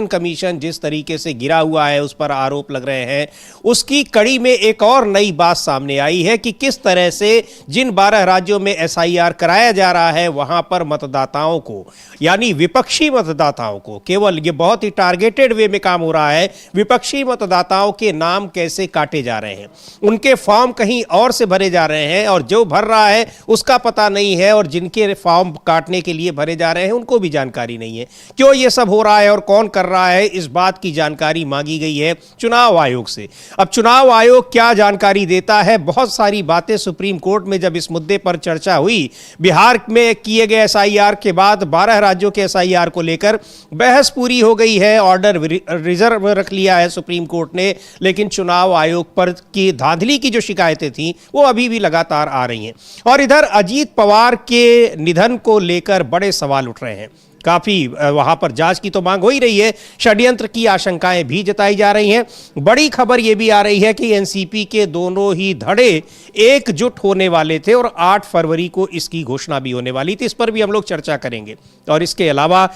Commission जिस तरीके से गिरा हुआ है, उस पर आरोप लग रहे हैं, उसकी कड़ी में एक और नई बात सामने आई है कि किस तरह से जिन 12 राज्यों में एसआईआर कराया जा रहा है, वहां पर मतदाताओं को, यानी विपक्षी मतदाताओं को, केवल ये बहुत ही टारगेटेड वे में काम हो रहा है, विपक्षी मतदाताओं के नाम कैसे काटे जा रहे हैं, उनके फॉर्म कहीं और से भरे जा रहे हैं और जो भर रहा है उसका पता नहीं है, और जिनके फॉर्म काटने के लिए भरे जा रहे हैं उनको भी जानकारी नहीं है। क्यों ये सब हो रहा है और कौन कर रहा है, इस बात की जानकारी मांगी गई है चुनाव आयोग से। अब चुनाव आयोग क्या जानकारी देता है? बहुत सारी बातें सुप्रीम कोर्ट में जब इस मुद्दे पर चर्चा हुई, बिहार में किए गए एसआईआर के बाद 12 राज्यों के एसआईआर को लेकर बहस पूरी हो गई है, ऑर्डर रिजर्व में रख लिया है सुप्रीम कोर्ट ने, लेकिन चुनाव आयोग पर की धांधली की जो शिकायतें थी वो अभी भी लगातार आ रही हैं। और इधर अजीत पवार के निधन को लेकर बड़े सवाल उठ रहे हैं, काफी वहां पर जांच की तो मांग हो ही रही है, षड्यंत्र की आशंकाएं भी जताई जा रही हैं। बड़ी खबर यह भी आ रही है कि एनसीपी के दोनों ही धड़े एकजुट होने वाले थे और 8 फरवरी को इसकी घोषणा भी होने वाली थी। इस पर भी हम लोग चर्चा करेंगे। और इसके अलावा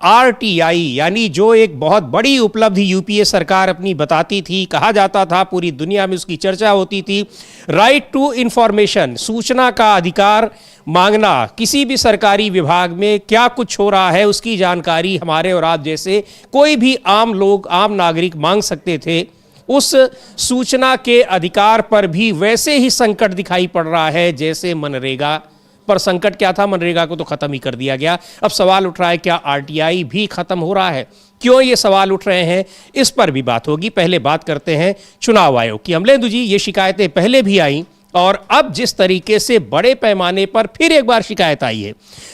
आरटीआई, यानी जो एक बहुत बड़ी उपलब्धि यूपीए सरकार अपनी बताती थी, कहा जाता था, पूरी दुनिया में उसकी चर्चा होती थी, राइट टू इंफॉर्मेशन, सूचना का अधिकार मांगना, किसी भी सरकारी विभाग में क्या कुछ हो रहा है उसकी जानकारी हमारे और आप जैसे कोई भी आम लोग, आम नागरिक मांग सकते थे। उस सूचना के अधिकार पर भी वैसे ही संकट दिखाई पड़ रहा है जैसे मनरेगा पर संकट क्या था, मनरेगा को तो खत्म ही कर दिया गया। अब सवाल उठ रहा है क्या आरटीआई भी खत्म हो रहा है? क्यों ये सवाल उठ रहे हैं, इस पर भी बात होगी। पहले बात करते हैं चुनाव आयोग की। अमलेंदु जी, ये शिकायतें पहले भी आई और अब जिस तरीके से बड़े पैमाने पर फिर एक बार शिकायत आई है,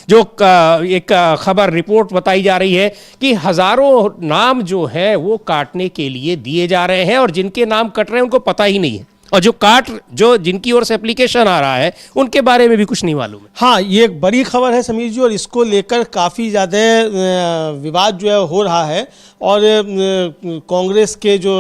जो एक खबर रिपोर्ट बताई जा रही है कि हजारों नाम जो है वो काटने के लिए दिए जा रहे हैं और जिनके नाम कट रहे हैं उनको पता ही नहीं है, और जो जिनकी ओर से एप्लीकेशन आ रहा है उनके बारे में भी कुछ नहीं मालूम है। हाँ, ये एक बड़ी खबर है समीर जी, और इसको लेकर काफ़ी ज़्यादा विवाद जो है हो रहा है। और कांग्रेस के जो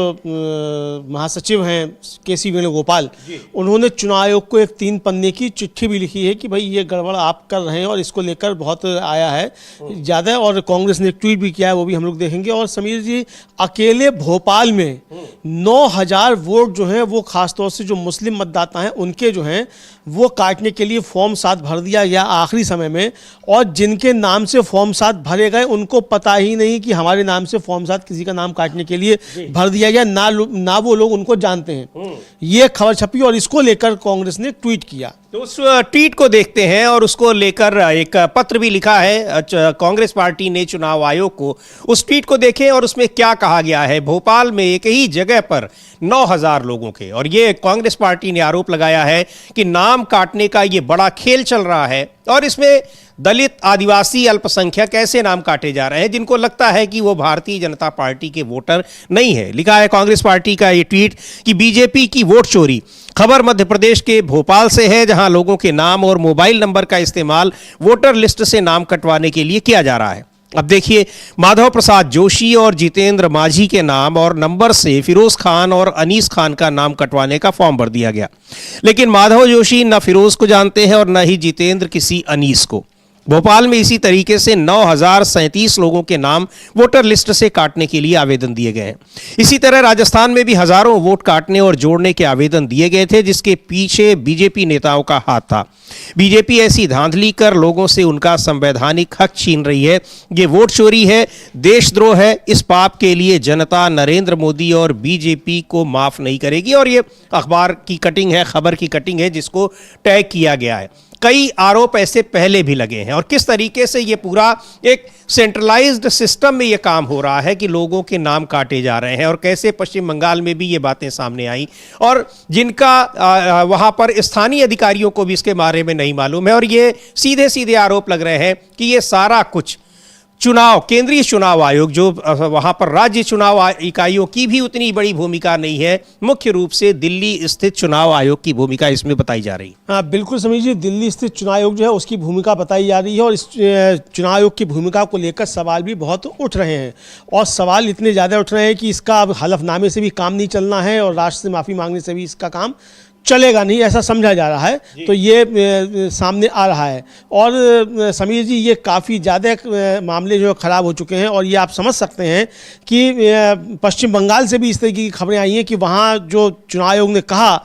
महासचिव हैं केसी वेणुगोपाल, उन्होंने चुनाव आयोग को एक 3 पन्ने की चिट्ठी भी लिखी है कि भाई ये गड़बड़ आप कर रहे हैं, और इसको लेकर बहुत आया है ज़्यादा। और कांग्रेस ने एक ट्वीट भी किया है, वो भी हम लोग देखेंगे। और समीर जी, अकेले भोपाल में 9000 वोट जो हैं वो खासतौर से जो मुस्लिम मतदाता हैं उनके जो हैं वो काटने के लिए फॉर्म 7 भर दिया गया आखिरी समय में, और जिनके नाम से फॉर्म 7 भरे गए उनको पता ही नहीं कि हमारे नाम से फॉर्म 7 किसी का नाम काटने के लिए भर दिया गया, ना वो लोग उनको जानते हैं। ये खबर छपी और इसको लेकर कांग्रेस ने ट्वीट किया। तो उस ट्वीट को देखते हैं और उसको लेकर एक पत्र भी लिखा है कांग्रेस पार्टी ने चुनाव आयोग को। उस ट्वीट को देखें और उसमें क्या कहा गया है। भोपाल में एक ही जगह पर 9000 लोगों के, और ये कांग्रेस पार्टी ने आरोप लगाया है कि नाम काटने का ये बड़ा खेल चल रहा है और इसमें दलित, आदिवासी, अल्पसंख्यक ऐसे नाम काटे जा रहे हैं जिनको लगता है कि वो भारतीय जनता पार्टी के वोटर नहीं है। लिखा है कांग्रेस पार्टी का ये ट्वीट कि बीजेपी की वोट चोरी। खबर मध्य प्रदेश के भोपाल से है, जहां लोगों के नाम और मोबाइल नंबर का इस्तेमाल वोटर लिस्ट से नाम कटवाने के लिए किया जा रहा है। अब देखिए, माधव प्रसाद जोशी और जितेंद्र माझी के नाम और नंबर से फिरोज खान और अनीस खान का नाम कटवाने का फॉर्म भर दिया गया, लेकिन माधव जोशी न फिरोज को जानते हैं और न ही जितेंद्र किसी अनीस को। भोपाल में इसी तरीके से 9037 लोगों के नाम वोटर लिस्ट से काटने के लिए आवेदन दिए गए हैं। इसी तरह राजस्थान में भी हजारों वोट काटने और जोड़ने के आवेदन दिए गए थे, जिसके पीछे बीजेपी नेताओं का हाथ था। बीजेपी ऐसी धांधली कर लोगों से उनका संवैधानिक हक छीन रही है। ये वोट चोरी है, देशद्रोह है। इस पाप के लिए जनता नरेंद्र मोदी और बीजेपी को माफ नहीं करेगी। और ये अखबार की कटिंग है, खबर की कटिंग है, जिसको टैग किया गया है। कई आरोप ऐसे पहले भी लगे हैं और किस तरीके से ये पूरा एक सेंट्रलाइज्ड सिस्टम में ये काम हो रहा है कि लोगों के नाम काटे जा रहे हैं, और कैसे पश्चिम बंगाल में भी ये बातें सामने आई और जिनका वहाँ पर स्थानीय अधिकारियों को भी इसके बारे में नहीं मालूम है। और ये सीधे सीधे आरोप लग रहे हैं कि ये सारा कुछ केंद्रीय चुनाव आयोग, जो वहां पर राज्य चुनाव इकाइयों की भी उतनी बड़ी भूमिका नहीं है, मुख्य रूप से दिल्ली स्थित चुनाव आयोग की भूमिका इसमें बताई जा रही है। हाँ, बिल्कुल समझिए, दिल्ली स्थित चुनाव आयोग जो है उसकी भूमिका बताई जा रही है, और इस चुनाव आयोग की भूमिका को लेकर सवाल भी बहुत उठ रहे हैं। और सवाल इतने ज़्यादा उठ रहे हैं कि इसका अब हलफनामे से भी काम नहीं चलना है और राष्ट्र से माफ़ी मांगने से भी इसका काम चलेगा नहीं, ऐसा समझा जा रहा है। तो ये सामने आ रहा है। और समीर जी, ये काफ़ी ज़्यादा मामले जो ख़राब हो चुके हैं। और ये आप समझ सकते हैं कि पश्चिम बंगाल से भी इस तरीके की खबरें आई हैं कि वहाँ जो चुनाव आयोग ने कहा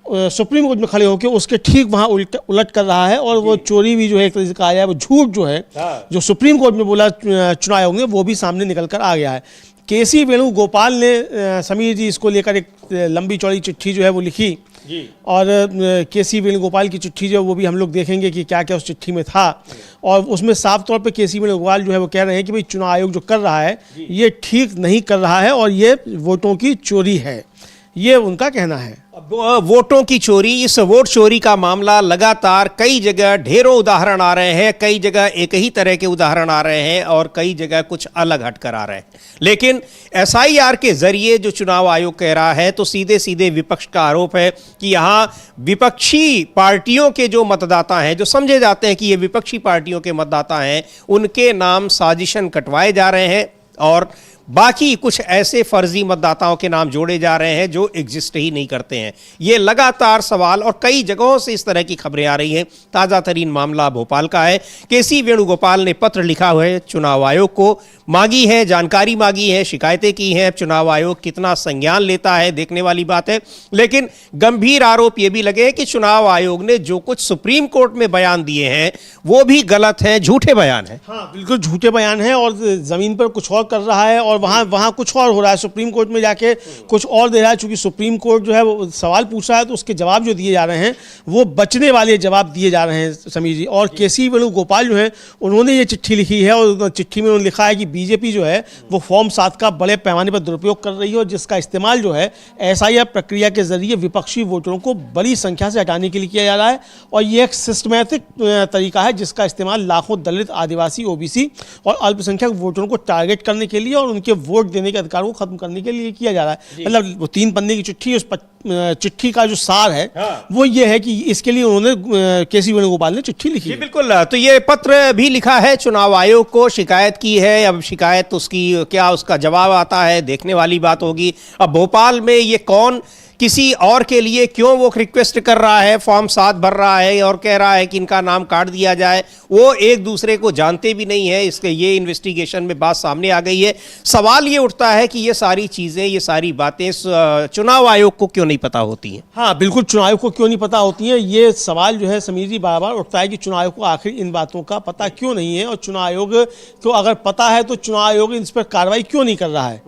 सुप्रीम कोर्ट में खड़े होकर, उसके ठीक वहाँ उलट कर रहा है। और वो चोरी भी जो है एक तरीके से कहा जाए, वो झूठ जो है जो सुप्रीम कोर्ट में बोला चुनाव आयोग ने, वो भी सामने निकल कर आ गया है। केसी वेणुगोपाल ने समीर जी इसको लेकर एक लंबी चौड़ी चिट्ठी जो है वो लिखी जी। और केसी वेणुगोपाल की चिट्ठी जो वो भी हम लोग देखेंगे कि क्या क्या उस चिट्ठी में था। और उसमें साफ तौर पे केसी वेणुगोपाल जो है वो कह रहे हैं कि भाई चुनाव आयोग जो कर रहा है ये ठीक नहीं कर रहा है और ये वोटों की चोरी है, ये उनका कहना है। वोटों की चोरी, इस वोट चोरी का मामला लगातार कई जगह ढेरों उदाहरण आ रहे हैं, कई जगह एक ही तरह के उदाहरण आ रहे हैं और कई जगह कुछ अलग हटकर आ रहे हैं। लेकिन एसआईआर के जरिए जो चुनाव आयोग कह रहा है, तो सीधे सीधे विपक्ष का आरोप है कि यहाँ विपक्षी पार्टियों के जो मतदाता हैं, जो समझे जाते हैं कि ये विपक्षी पार्टियों के मतदाता हैं, उनके नाम साजिशन कटवाए जा रहे हैं और बाकी कुछ ऐसे फर्जी मतदाताओं के नाम जोड़े जा रहे हैं जो एग्जिस्ट ही नहीं करते हैं। ये लगातार सवाल और कई जगहों से इस तरह की खबरें आ रही हैं। ताज़ा तरीन मामला भोपाल का है। केसी वेणुगोपाल ने पत्र लिखा हुआ है चुनाव आयोग को, मांगी है जानकारी, मांगी है, शिकायतें की हैं। चुनाव आयोग कितना संज्ञान लेता है देखने वाली बात है। लेकिन गंभीर आरोप ये भी लगे कि चुनाव आयोग ने जो कुछ सुप्रीम कोर्ट में बयान दिए हैं वो भी गलत हैं, झूठे बयान हैं। हाँ, बिल्कुल झूठे बयान हैं और ज़मीन पर कुछ और कर रहा है और वहाँ कुछ और हो रहा है। सुप्रीम कोर्ट में जाके कुछ और दे रहा है। चूंकि सुप्रीम कोर्ट जो है वो सवाल पूछ रहा है, तो उसके जवाब जो दिए जा रहे हैं वो बचने वाले जवाब दिए जा रहे हैं समीर जी। और केसी वेणुगोपाल जो है उन्होंने ये चिट्ठी लिखी है और चिट्ठी में उन्होंने लिखा है कि बीजेपी जो है वो फॉर्म 7 का बड़े पैमाने पर दुरुपयोग कर रही है और जिसका इस्तेमाल जो है एसआईआर प्रक्रिया के जरिए विपक्षी वोटरों को बड़ी संख्या से हटाने के लिए किया जा रहा है। और ये एक सिस्टमैटिक तरीका है जिसका इस्तेमाल लाखों दलित, आदिवासी, ओबीसी और अल्पसंख्यक वोटरों को टारगेट करने के लिए और उनके वोट देने के अधिकार को खत्म करने के लिए किया जा रहा है। मतलब वो 3 पन्ने की चिट्ठी, उस चिट्ठी का जो सार है वो ये है कि इसके लिए उन्होंने केसी वेणुगोपाल ने चिट्ठी लिखी है। बिल्कुल। तो ये पत्र भी लिखा है चुनाव आयोग को, शिकायत की है। अब शिकायत उसकी क्या उसका जवाब आता है देखने वाली बात होगी। अब भोपाल में ये कौन किसी और के लिए क्यों वो रिक्वेस्ट कर रहा है, फॉर्म 7 भर रहा है और कह रहा है कि इनका नाम काट दिया जाए, वो एक दूसरे को जानते भी नहीं है। इसके ये इन्वेस्टिगेशन में बात सामने आ गई है। सवाल ये उठता है कि ये सारी चीज़ें, ये सारी बातें चुनाव आयोग को क्यों नहीं पता होती हैं? हाँ, बिल्कुल, चुनाव आयोग को क्यों नहीं पता होती हैं, ये सवाल जो है समीर जी बार बार उठता है कि चुनाव आयोग को आखिर इन बातों का पता क्यों नहीं है और चुनाव आयोग को अगर पता है तो चुनाव आयोग इस पर कार्रवाई क्यों नहीं कर रहा है,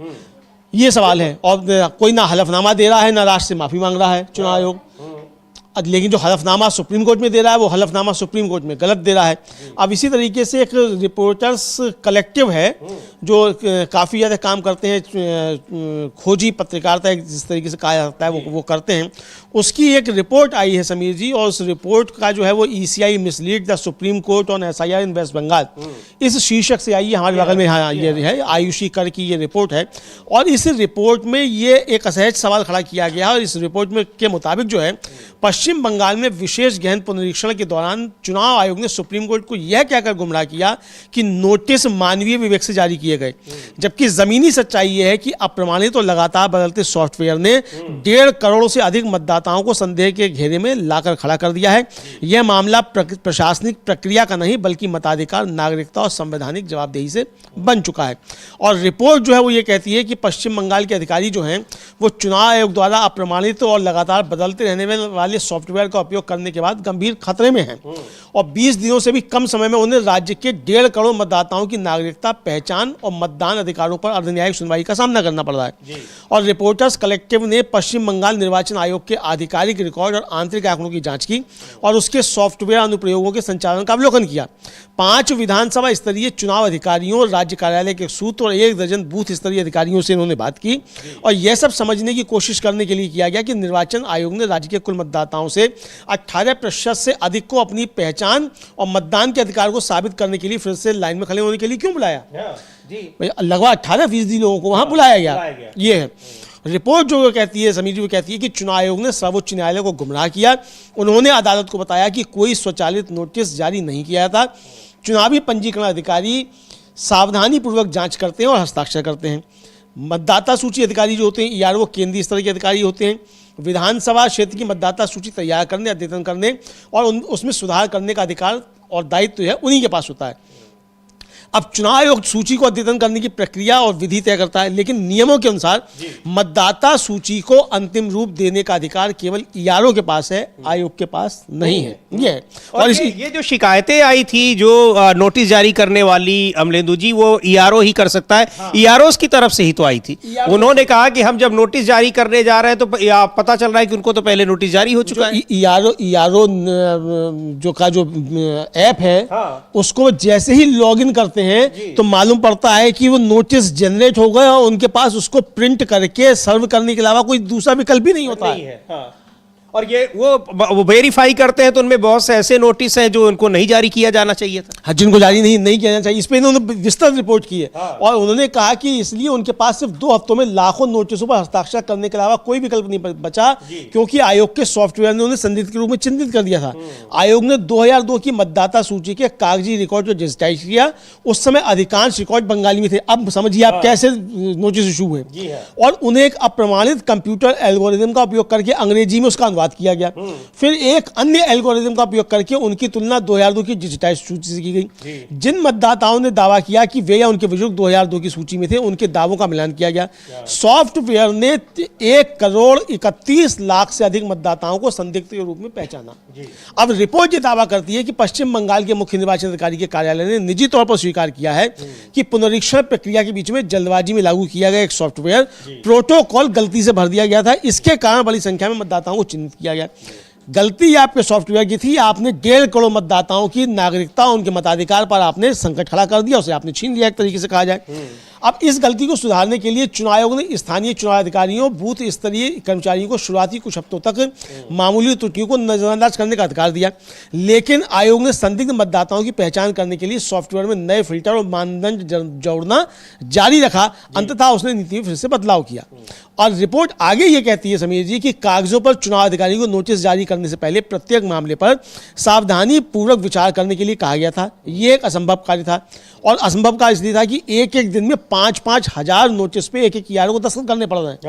ये सवाल है। और कोई ना हलफनामा दे रहा है ना राष्ट्र से माफी मांग रहा है चुनाव आयोग। लेकिन जो हलफनामा सुप्रीम कोर्ट में दे रहा है वो हलफनामा सुप्रीम कोर्ट में गलत दे रहा है। अब इसी तरीके से एक रिपोर्टर्स कलेक्टिव है जो काफ़ी ज़्यादा काम करते हैं, खोजी पत्रकारिता जिस तरीके से कहा जाता है वो करते हैं। उसकी एक रिपोर्ट आई है समीर जी और उस रिपोर्ट का जो है वो ECI mislead the Supreme Court on SIR in West Bengal, इस शीर्षक से आई है। हमारे बगल में हाँ ये है आयुषी कर की ये रिपोर्ट है। और इस रिपोर्ट में ये एक असहज सवाल खड़ा किया गया और इस रिपोर्ट में के मुताबिक जो है पश्चिम बंगाल में विशेष गहन पुनरीक्षण के दौरान चुनाव आयोग ने सुप्रीम कोर्ट को यह कहकर गुमराह किया कि नोटिस मानवीय विवेक से जारी किए गए, जबकि जमीनी सच्चाई यह है कि अप्रमाणित और लगातार बदलते सॉफ्टवेयर ने 1.5 करोड़ से अधिक मतदाताओं को संदेह के घेरे में लाकर खड़ा कर दिया है। यह मामला प्रशासनिक प्रक्रिया का नहीं बल्कि मताधिकार, नागरिकता और संवैधानिक जवाबदेही से बन चुका है। और रिपोर्ट जो है वो ये कहती है कि पश्चिम बंगाल के अधिकारी जो हैं वो चुनाव आयोग द्वारा अप्रमाणित और लगातार बदलते रहने वाले सॉफ्टवेयर का उपयोग करने के बाद गंभीर खतरे में हैं और 20 दिनों से भी कम समय में उन्हें राज्य के 1.5 करोड़ मतदाताओं की नागरिकता, पहचान और मतदान अधिकारों पर अर्धन्यायिक सुनवाई का सामना करना पड़ रहा है। और रिपोर्टर्स कलेक्टिव ने पश्चिम बंगाल निर्वाचन आयोग के आधिकारिक रिकॉर्ड और आंतरिक आंकड़ों की जांच की और उसके सॉफ्टवेयर अनुप्रयोगों के संचालन का अवलोकन किया। 5 विधानसभा स्तरीय चुनाव अधिकारियों, राज्य कार्यालय के सूत्र और 1 दर्जन बूथ स्तरीय अधिकारियों से इन्होंने बात की और यह सब समझने की कोशिश करने के लिए किया गया कि निर्वाचन आयोग ने राज्य के कुल मतदाताओं से 18% से अधिक को अपनी पहचान और मतदान के अधिकार को साबित करने के लिए फिर से लाइन में खड़े होने के लिए क्यों बुलाया। लगभग 18% लोगों को वहां बुलाया गया। ये है रिपोर्ट जो कहती है समीर जी, वो कहती है कि चुनाव आयोग ने सर्वोच्च न्यायालय को गुमराह किया। उन्होंने अदालत को बताया कि कोई स्वचालित नोटिस जारी नहीं किया था। चुनावी पंजीकरण अधिकारी सावधानी पूर्वक जांच करते हैं और हस्ताक्षर करते हैं। मतदाता सूची अधिकारी जो होते हैं ईआरओ केंद्रीय स्तर के अधिकारी होते हैं। विधानसभा क्षेत्र की मतदाता सूची तैयार करने, अद्यतन करने और उसमें सुधार करने का अधिकार और दायित्व है उन्हीं के पास होता है। अब चुनाव आयोग सूची को अद्यतन करने की प्रक्रिया और विधि तय करता है, लेकिन नियमों के अनुसार मतदाता सूची को अंतिम रूप देने का अधिकार केवल ईआरओ के पास है, आयोग के पास नहीं है। ये है। और ये जो शिकायतें आई थी, जो नोटिस जारी करने वाली अमलेंदु जी, वो ईआरओ ही कर सकता है। हाँ। ईआरओ की तरफ से ही तो आई थी। उन्होंने कहा कि हम जब नोटिस जारी करने जा रहे हैं तो पता चल रहा है कि उनको तो पहले नोटिस जारी हो चुका है। ईआरओ जो ऐप है, हाँ। उसको जैसे ही लॉगिन करते हैं तो मालूम पड़ता है कि वो नोटिस जनरेट हो गए और उनके पास उसको प्रिंट करके सर्व करने के अलावा कोई दूसरा विकल्प ही नहीं होता है। हाँ। और ये वो वेरीफाई करते हैं तो उनमें बहुत से ऐसे नोटिस हैं जो उनको नहीं जारी किया जाना चाहिए था। हाँ, जिनको जारी नहीं किया जाना चाहिए। इस पे इन्होंने विस्तृत रिपोर्ट की है। हाँ। और उन्होंने कहा कि इसलिए उनके पास सिर्फ 2 हफ्तों में लाखों नोटिसों पर हस्ताक्षर करने के अलावा कोई विकल्प नहीं बचा, क्योंकि आयोग के सॉफ्टवेयर ने उन्हें संदिग्ध के रूप में चिन्हित कर दिया था। आयोग ने 2002 की मतदाता सूची के कागजी रिकॉर्ड को डिजिटाइज किया। उस समय अधिकांश रिकॉर्ड बंगाली में थे। अब समझिए आप कैसे नोटिस इशू हुए। और उन्हें एक अप्रमाणित कंप्यूटर एल्गोरिदम का उपयोग करके अंग्रेजी में उसका अनुवाद किया गया। फिर एक अन्य एल्गोरिदम का उपयोग करके उनकी तुलना 2002 की डिजिटाइज सूची से की गई। जिन मतदाताओं ने दावा किया कि वे या उनके बुजुर्ग 2002 की सूची में थे, उनके दावों का मिलान किया गया। सॉफ्टवेयर ने 1,31,00,000 से अधिक मतदाताओं को संदिग्ध के रूप में पहचाना। अब रिपोर्ट ये दावा करती है कि पश्चिम बंगाल के मुख्य निर्वाचन अधिकारी के कार्यालय ने निजी तौर पर स्वीकार किया है कि पुनरीक्षण प्रक्रिया के बीच में जल्दबाजी में लागू किया गया एक सॉफ्टवेयर प्रोटोकॉल गलती से भर दिया गया था। इसके कारण बड़ी संख्या में मतदाताओं को चिन्हित किया गया। गलती आपके सॉफ्टवेयर की थी। आपने 1.5 करोड़ मतदाताओं की नागरिकता, उनके मताधिकार पर आपने संकट खड़ा कर दिया, उसे आपने छीन लिया, एक तरीके से कहा जाए। अब इस गलती को सुधारने के लिए चुनाव आयोग ने स्थानीय चुनाव अधिकारियों, बूथ स्तरीय कर्मचारियों को शुरुआती कुछ हफ्तों तक मामूली त्रुटियों को नजरअंदाज करने का अधिकार दिया। लेकिन आयोग ने संदिग्ध मतदाताओं की पहचान करने के लिए सॉफ्टवेयर में नए फिल्टर और मानदंड जोड़ना जारी रखा। अंततः उसने नीति में फिर से बदलाव किया। और रिपोर्ट आगे ये कहती है समीर जी कि कागजों पर चुनाव अधिकारी को नोटिस जारी करने से पहले प्रत्येक मामले पर सावधानी पूर्वक विचार करने के लिए कहा गया था। ये एक असंभव कार्य था। और असंभव कार्य इसलिए था कि एक दिन में 5-5 हजार नोटिस पे एक ईआरओ को दस्तखत करने पड़ रहे हैं।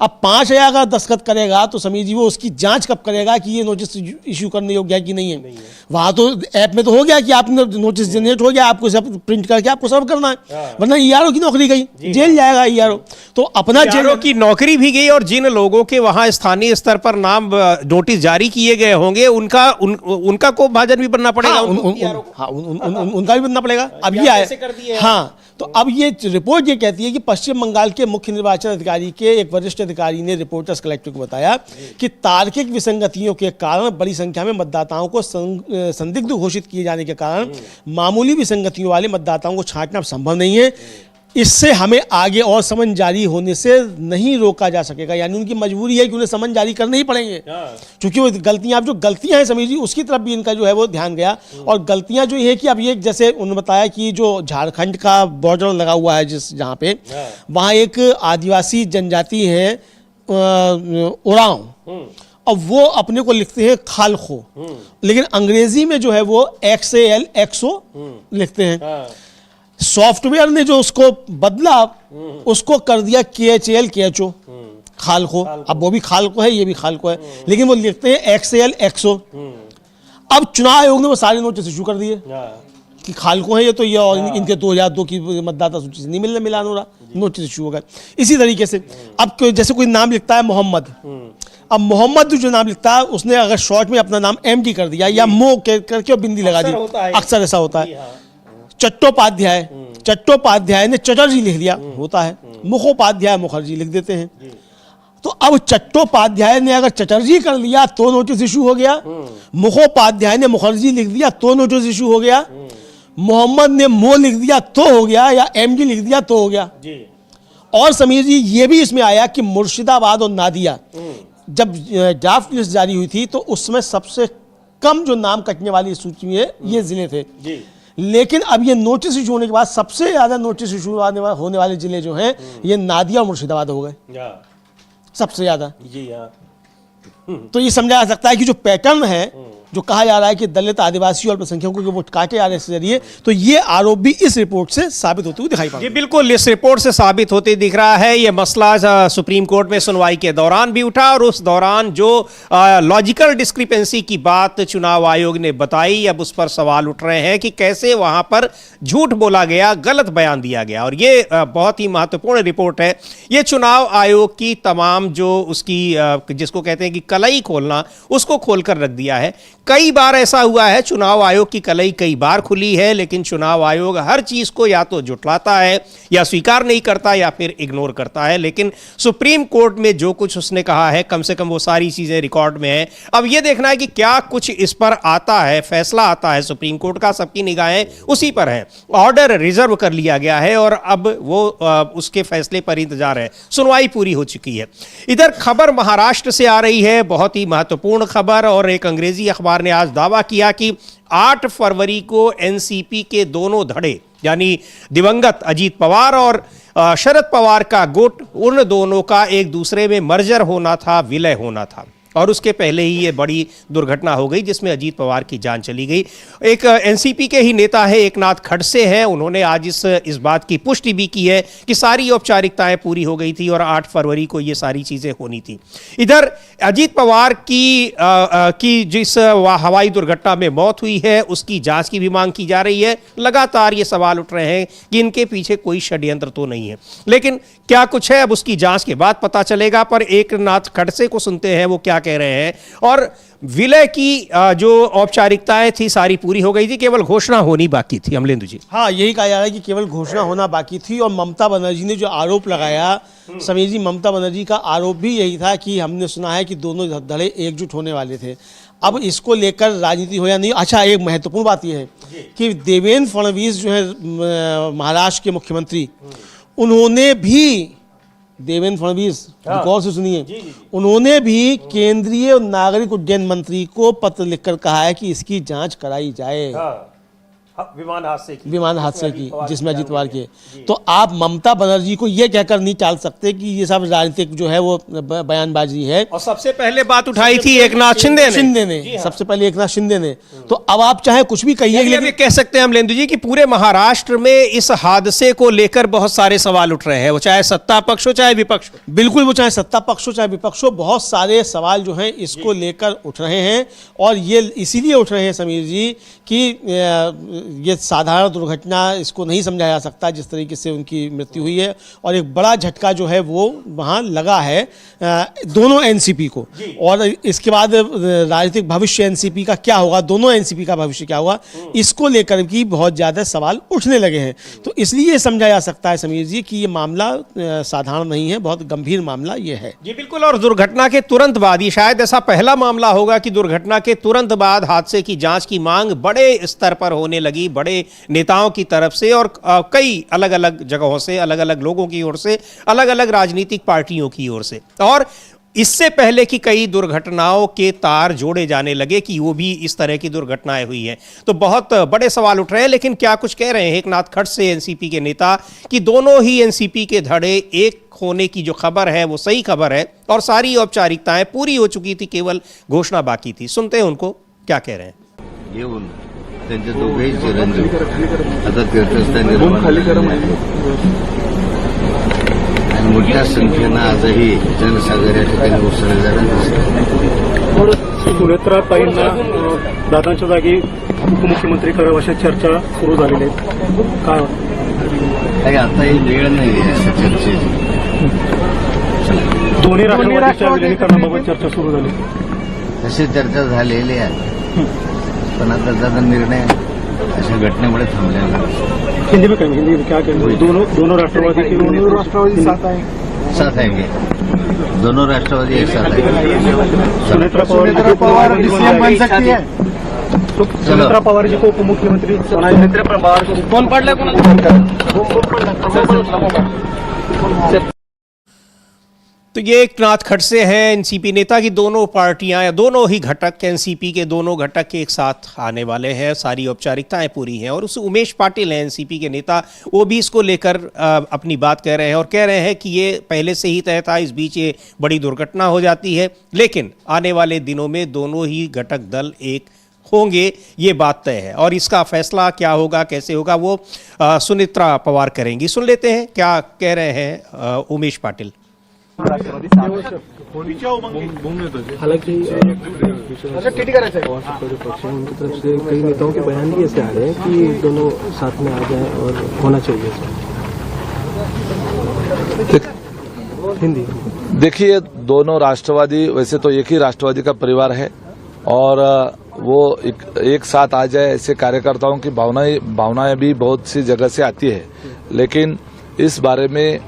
अब 5,000 का दस्तखत करेगा तो समीर जी वो उसकी जांच कब करेगा कि ये नोटिस इश्यू करने योग्य है कि नहीं है। वहां तो ऐप में तो हो गया कि आपने नोटिस जनरेट हो गया, आपको सब प्रिंट करके आपको सर्व करना है, वरना ईआरओ की नौकरी गई, जेल जाएगा ईआरओ। तो अपना जेल की नौकरी भी गई। और जिन लोगों के वहां स्थानीय स्तर पर नाम नोटिस जारी किए गए होंगे उनका को भाजन भी बनना पड़ेगा। उनका भी बनना पड़ेगा। अब ये आया। हाँ, तो अब ये रिपोर्ट ये कहती है कि पश्चिम बंगाल के मुख्य निर्वाचन अधिकारी के एक वरिष्ठ अधिकारी ने रिपोर्टर्स कलेक्टर को बताया कि तार्किक विसंगतियों के कारण बड़ी संख्या में मतदाताओं को संदिग्ध घोषित किए जाने के कारण मामूली विसंगतियों वाले मतदाताओं को छांटना संभव नहीं है। इससे हमें आगे और समन जारी होने से नहीं रोका जा सकेगा। यानी उनकी मजबूरी है कि उन्हें समन जारी करने ही पड़ेंगे, क्योंकि वो गलतियां, अब जो गलतियां हैं समीर जी, उसकी तरफ भी इनका जो है वो ध्यान गया। और गलतियां जो है कि अब ये जैसे उन्होंने बताया कि जो झारखंड का बॉर्डर लगा हुआ है जहाँ पे, वहाँ एक आदिवासी जनजाति है उरांव, अब वो अपने को लिखते हैं खालखो, लेकिन अंग्रेजी में जो है वो XAL XO लिखते हैं। सॉफ्टवेयर ने जो उसको बदला, उसको कर दिया KHAL KHO, खालखो। अब वो भी खालको है, ये भी खालको है, लेकिन वो लिखते हैं XAL XO। अब चुनाव आयोग ने वो सारे नोटिस इशू कर दिए कि खालको है ये, तो ये और इनके 2002 की मतदाता सूची से नहीं मिलान हो रहा, नोटिस इशू हो गए। इसी तरीके से अब जैसे कोई नाम लिखता है मोहम्मद, अब मोहम्मद जो नाम लिखता है उसने अगर शॉर्ट में अपना नाम MD कर दिया या मो करके बिंदी लगा दी, अक्सर ऐसा होता है। चट्टोपाध्याय, चट्टोपाध्याय ने चटर्जी लिख दिया, होता है। मुखोपाध्याय मुखर्जी लिख देते हैं। तो अब चट्टोपाध्याय ने अगर चटर्जी कर लिया तो नोटिस इशू हो गया, मुखोपाध्याय ने मुखर्जी लिख दिया तो नोटिस इशू हो गया, मोहम्मद ने मो लिख दिया तो हो गया, या MD लिख दिया तो हो गया। और समीर जी ये भी इसमें आया कि मुर्शिदाबाद और नादिया जब ड्राफ्ट लिस्ट जारी हुई थी तो उसमें सबसे कम जो नाम कटने वाली सूची में ये जिले थे। लेकिन अब ये नोटिस इशू होने के बाद सबसे ज्यादा नोटिस इशू होने वाले जिले जो हैं ये नादिया और मुर्शिदाबाद हो गए सबसे ज्यादा। तो ये समझा जा सकता है कि जो पैटर्न है जो कहा जा रहा है कि दलित, आदिवासी और अल्पसंख्यकों के वोट काटे जा रहे हैं इसके जरिए, तो ये आरोप भी इस रिपोर्ट से साबित होते हुए दिखाई पड़ रहा जी है। बिल्कुल, इस रिपोर्ट से साबित होते दिख रहा है। ये मसला सुप्रीम कोर्ट में सुनवाई के दौरान भी उठा और उस दौरान जो लॉजिकल डिस्क्रिपेंसी की बात चुनाव आयोग ने बताई, अब उस पर सवाल उठ रहे हैं कि कैसे वहां पर झूठ बोला गया, गलत बयान दिया गया। और ये बहुत ही महत्वपूर्ण रिपोर्ट है। ये चुनाव आयोग की तमाम जो उसकी जिसको कहते हैं कि कलई खोलना, उसको खोलकर रख दिया है। कई बार ऐसा हुआ है, चुनाव आयोग की कलई कई बार खुली है, लेकिन चुनाव आयोग हर चीज को या तो जुटलाता है या स्वीकार नहीं करता या फिर इग्नोर करता है। लेकिन सुप्रीम कोर्ट में जो कुछ उसने कहा है, कम से कम वो सारी चीजें रिकॉर्ड में है। अब ये देखना है कि क्या कुछ इस पर आता है, फैसला आता है सुप्रीम कोर्ट का। सबकी निगाहें उसी पर है। ऑर्डर रिजर्व कर लिया गया है और अब वो उसके फैसले पर इंतजार है। सुनवाई पूरी हो चुकी है। इधर खबर महाराष्ट्र से आ रही है, बहुत ही महत्वपूर्ण खबर। और एक अंग्रेजी अखबार ने आज दावा किया कि 8 फरवरी को एनसीपी के दोनों धड़े, यानी दिवंगत अजीत पवार और शरद पवार का गुट, उन दोनों का एक दूसरे में मर्जर होना था, विलय होना था। और उसके पहले ही ये बड़ी दुर्घटना हो गई जिसमें अजीत पवार की जान चली गई। एक एनसीपी के ही नेता है, एकनाथ खड़से हैं, उन्होंने आज इस बात की पुष्टि भी की है कि सारी औपचारिकताएं पूरी हो गई थी और 8 फरवरी को ये सारी चीजें होनी थी। इधर अजीत पवार की जिस हवाई दुर्घटना में मौत हुई है, उसकी जांच की भी मांग की जा रही है। लगातार ये सवाल उठ रहे हैं कि इनके पीछे कोई षड्यंत्र तो नहीं है, लेकिन क्या कुछ है अब उसकी जांच के बाद पता चलेगा। पर एकनाथ खड़से को सुनते हैं वो क्या कह रहे हैं। और विलय की जो औपचारिकताएं थी सारी पूरी हो गई थी, केवल घोषणा होनी बाकी थी। अमलेंदु जी, हाँ, यही कहा जा रहा है कि केवल घोषणा होना बाकी थी। और ममता बनर्जी ने जो आरोप लगाया, समीर जी, ममता बनर्जी का आरोप भी यही था कि हमने सुना है कि दोनों धड़े एकजुट होने वाले थे। अब इसको लेकर राजनीति हो या नहीं। अच्छा, एक महत्वपूर्ण बात यह है कि देवेंद्र फडणवीस जो है महाराष्ट्र के मुख्यमंत्री, उन्होंने भी, देवेंद्र फडणवीस, गौर से सुनिए, उन्होंने भी केंद्रीय नागरिक उड्डयन मंत्री को पत्र लिखकर कहा है कि इसकी जांच कराई जाए। विमान हादसे की जिसमें अजीत पवार के। तो आप ममता बनर्जी को यह कहकर नहीं टाल सकते कि ये सब राजनीतिक जो है वो बयानबाजी है। और सबसे पहले बात उठाई थी एकनाथ शिंदे ने। सबसे पहले एकनाथ शिंदे ने। तो अब आप चाहे कुछ भी कहिए, लेकिन कह सकते हैं अमलेंदु जी कि पूरे महाराष्ट्र में इस हादसे को लेकर बहुत सारे सवाल उठ रहे हैं, वो चाहे सत्ता पक्ष हो चाहे विपक्ष हो। बिल्कुल, वो चाहे सत्ता पक्ष हो चाहे विपक्ष हो, बहुत सारे सवाल जो हैं इसको लेकर उठ रहे हैं। और ये इसीलिए उठ रहे हैं समीर जी कि ये साधारण दुर्घटना, इसको नहीं समझा जा सकता जिस तरीके से उनकी मृत्यु हुई है। और एक बड़ा झटका जो है वो वहाँ लगा है दोनों एनसीपी को। और इसके बाद राजनीतिक भविष्य एनसीपी का क्या होगा, दोनों एनसीपी का भविष्य क्या होगा, इसको लेकर भी बहुत ज़्यादा सवाल उठने लगे हैं। तो इसलिए समझा जा सकता है समीर जी कि ये मामला साधारण नहीं है, बहुत गंभीर मामला ये है। जी बिल्कुल। और दुर्घटना के तुरंत बाद, ये शायद ऐसा पहला मामला होगा कि दुर्घटना के तुरंत बाद हादसे की जांच की मांग बड़े स्तर पर होने लगी, बड़े नेताओं की तरफ से और कई अलग अलग जगहों से, अलग अलग लोगों की ओर से, अलग अलग राजनीतिक पार्टियों की ओर से। और इससे पहले की कई दुर्घटनाओं के तार जोड़े जाने लगे कि वो भी इस तरह की दुर्घटनाएं हुई हैं। तो बहुत बड़े सवाल उठ रहे हैं। लेकिन क्या कुछ कह रहे हैं एकनाथ खड़से, एनसीपी के नेता, कि दोनों ही एनसीपपी के धड़े एक होने की जो खबर है वो सही खबर है और सारी औपचारिकताएं पूरी हो चुकी थी, केवल घोषणा बाकी थी। सुनते हैं उनको क्या कह रहे हैं। येऊन त्यांचे दोघेही चिरंजीव आता तीर्थस्थान निर्माण आणि मोठ्या संख्येनं आजही जनसागर या ठिकाणी उसळलेलं दिसतं। सुनेत्राताईंना दादांच्या जागी उपमुख्यमंत्री करावं अशा चर्चा सुरू झालेल्या आहेत, काय काही आता ही वेळ नाही आहे अशा चर्चेची। दोन्ही राष्ट्रवादीच्या विलीनीकरणाबाबत चर्चा सुरू झाली, अशी चर्चा झालेली आहे, पण आता त्याचा निर्णय अशा घटनेमुळे थांबलेला आहे। हिंदी में कहेंगे, हिंदी में क्या कहेंगे? दोनों राष्ट्रवादी की साथ आएंगे, दोनों राष्ट्रवादी एक साथ आएंगे। सुनेत्रा पवार बन सकती है, सुनेत्रा पवार जी को उपमुख्यमंत्री कौन पडला तो ये एकनाथ खड़से हैं, एनसीपी नेता की दोनों पार्टियां या दोनों ही घटक, एनसीपी के दोनों घटक एक साथ आने वाले हैं, सारी औपचारिकताएं पूरी हैं। और उस उमेश पाटिल हैं एनसीपी के नेता, वो भी इसको लेकर अपनी बात कह रहे हैं और कह रहे हैं कि ये पहले से ही तय था, इस बीच ये बड़ी दुर्घटना हो जाती है, लेकिन आने वाले दिनों में दोनों ही घटक दल एक होंगे, ये बात तय है। और इसका फैसला क्या होगा, कैसे होगा, वो सुनेत्रा पवार करेंगी। सुन लेते हैं क्या कह रहे हैं उमेश पाटिल। हालांकि उनकी तरफ से कई नेताओं के बयान भी ऐसे आ रहे हैं कि दोनों साथ में आ जाएं और होना चाहिए। हिंदी देखिए, दोनों राष्ट्रवादी, वैसे तो एक ही राष्ट्रवादी का परिवार है और वो एक साथ आ जाए, ऐसे कार्यकर्ताओं की भावनाएं भी बहुत सी जगह से आती है। लेकिन इस बारे में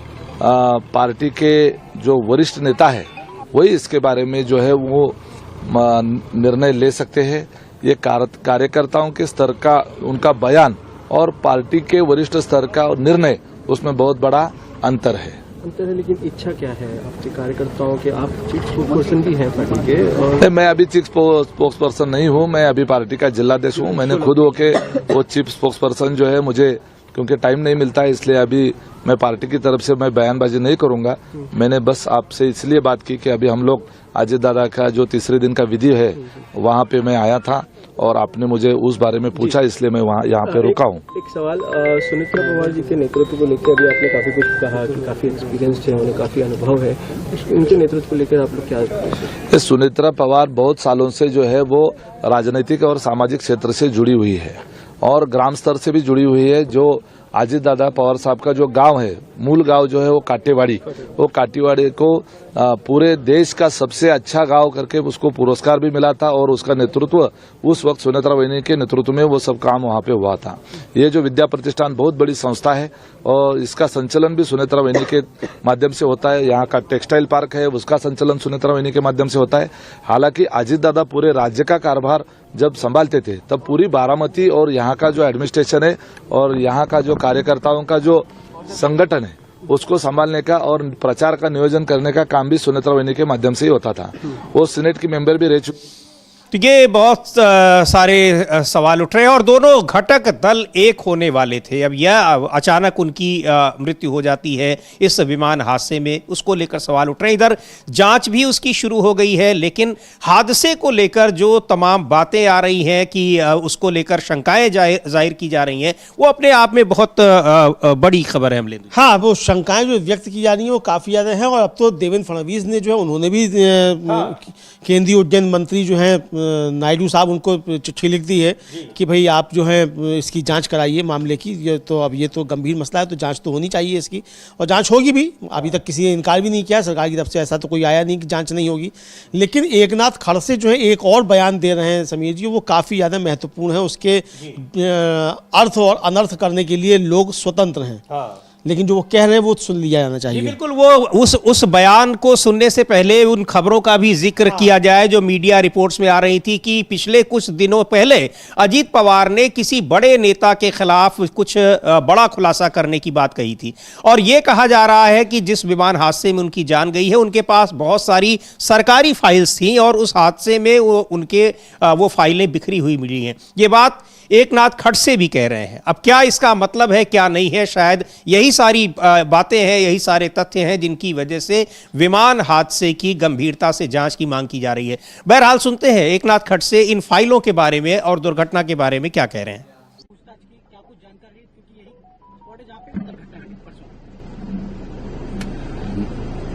पार्टी के जो वरिष्ठ नेता है वही इसके बारे में जो है वो निर्णय ले सकते हैं। ये कार्यकर्ताओं के स्तर का उनका बयान और पार्टी के वरिष्ठ स्तर का निर्णय, उसमें बहुत बड़ा अंतर है। लेकिन इच्छा क्या है आपके कार्यकर्ताओं के? आप चीफ स्पोक्सपर्सन भी हैं पार्टी के। और मैं अभी चीफ स्पोक्सपर्सन नहीं हूं, मैं अभी पार्टी का जिलाध्यक्ष हूं। मैंने खुद होके वो चीफ स्पोक्सपर्सन जो है, मुझे क्योंकि टाइम नहीं मिलता है, इसलिए अभी मैं पार्टी की तरफ से मैं बयानबाजी नहीं करूंगा। मैंने बस आपसे इसलिए बात की कि अभी हम लोग अजय दादा का जो तीसरे दिन का विधि है वहां पे मैं आया था और आपने मुझे उस बारे में पूछा, इसलिए मैं यहाँ पे रुका हूँ। एक सवाल, सुनेत्रा पवार जी के नेतृत्व को लेकर अभी आपने काफी कुछ कहा कि काफी एक्सपीरियंस है, उन्हें काफी अनुभव है, उनके नेतृत्व को लेकर आप लोग क्या? सुनेत्रा पवार बहुत सालों से जो है वो राजनीतिक और सामाजिक क्षेत्र से जुड़ी हुई है और ग्राम स्तर से भी जुड़ी हुई है। जो अजित दादा पवार साहब का जो गांव है, मूल गांव जो है वो काटेवाड़ी, वो काटेवाड़ी को पूरे देश का सबसे अच्छा गांव करके उसको पुरस्कार भी मिला था और उसका नेतृत्व उस वक्त सुनेत्रा वहिनी के नेतृत्व में वो सब काम वहां पे हुआ था। ये जो विद्या प्रतिष्ठान बहुत बड़ी संस्था है और इसका संचालन भी सुनेत्रा वहिनी के माध्यम से होता है। यहाँ का टेक्सटाइल पार्क है, उसका संचालन सुनेत्रा वहिनी के माध्यम से होता है। हालांकि अजित दादा पूरे राज्य का कारभार जब संभालते थे तब पूरी बारामती और यहाँ का जो एडमिनिस्ट्रेशन है और यहाँ का जो कार्यकर्ताओं का जो संगठन है उसको संभालने का और प्रचार का नियोजन करने का काम भी सुनेत्रा वहिनी के माध्यम से ही होता था। वो सीनेट की मेंबर भी रह चुकी। तो ये बहुत सारे सवाल उठ रहे हैं और दोनों घटक दल एक होने वाले थे। अब यह अचानक उनकी मृत्यु हो जाती है इस विमान हादसे में, उसको लेकर सवाल उठ रहे हैं। इधर जांच भी उसकी शुरू हो गई है, लेकिन हादसे को लेकर जो तमाम बातें आ रही हैं कि उसको लेकर शंकाएं जाहिर की जा रही हैं, वो अपने आप में बहुत बड़ी खबर है। हम लेंगे, हाँ, वो शंकाएं जो व्यक्त की जा रही हैं वो काफ़ी ज़्यादा हैं। और अब तो देवेंद्र फडणवीस ने जो है उन्होंने भी केंद्रीय उड्डयन मंत्री जो हैं नायडू साहब, उनको चिट्ठी लिख दी है कि भाई आप जो है इसकी जांच कराइए मामले की। ये तो गंभीर मसला है, तो जांच तो होनी चाहिए इसकी, और जांच होगी भी। अभी तक किसी ने इनकार भी नहीं किया सरकार की तरफ से, ऐसा तो कोई आया नहीं कि जांच नहीं होगी। लेकिन एकनाथ खड़से जो है एक और बयान दे रहे हैं समीर जी, वो काफ़ी ज़्यादा महत्वपूर्ण है। उसके अर्थ और अनर्थ करने के लिए लोग स्वतंत्र हैं। लेकिन जो वो कह रहे हैं वो सुन लिया जाना चाहिए। बिल्कुल, वो उस बयान को सुनने से पहले उन खबरों का भी जिक्र किया जाए जो मीडिया रिपोर्ट्स में आ रही थी कि पिछले कुछ दिनों पहले अजीत पवार ने किसी बड़े नेता के खिलाफ कुछ बड़ा खुलासा करने की बात कही थी और ये कहा जा रहा है कि जिस विमान हादसे में उनकी जान गई है उनके पास बहुत सारी सरकारी फाइल्स थी और उस हादसे में वो फाइलें बिखरी हुई मिली हैं। ये बात एकनाथ खड़से भी कह रहे हैं। अब क्या इसका मतलब है, क्या नहीं है, शायद यही सारी बातें हैं, यही सारे तथ्य हैं जिनकी वजह से विमान हादसे की गंभीरता से जांच की मांग की जा रही है। बहरहाल सुनते हैं एकनाथ खड़से इन फाइलों के बारे में और दुर्घटना के बारे में क्या कह रहे हैं।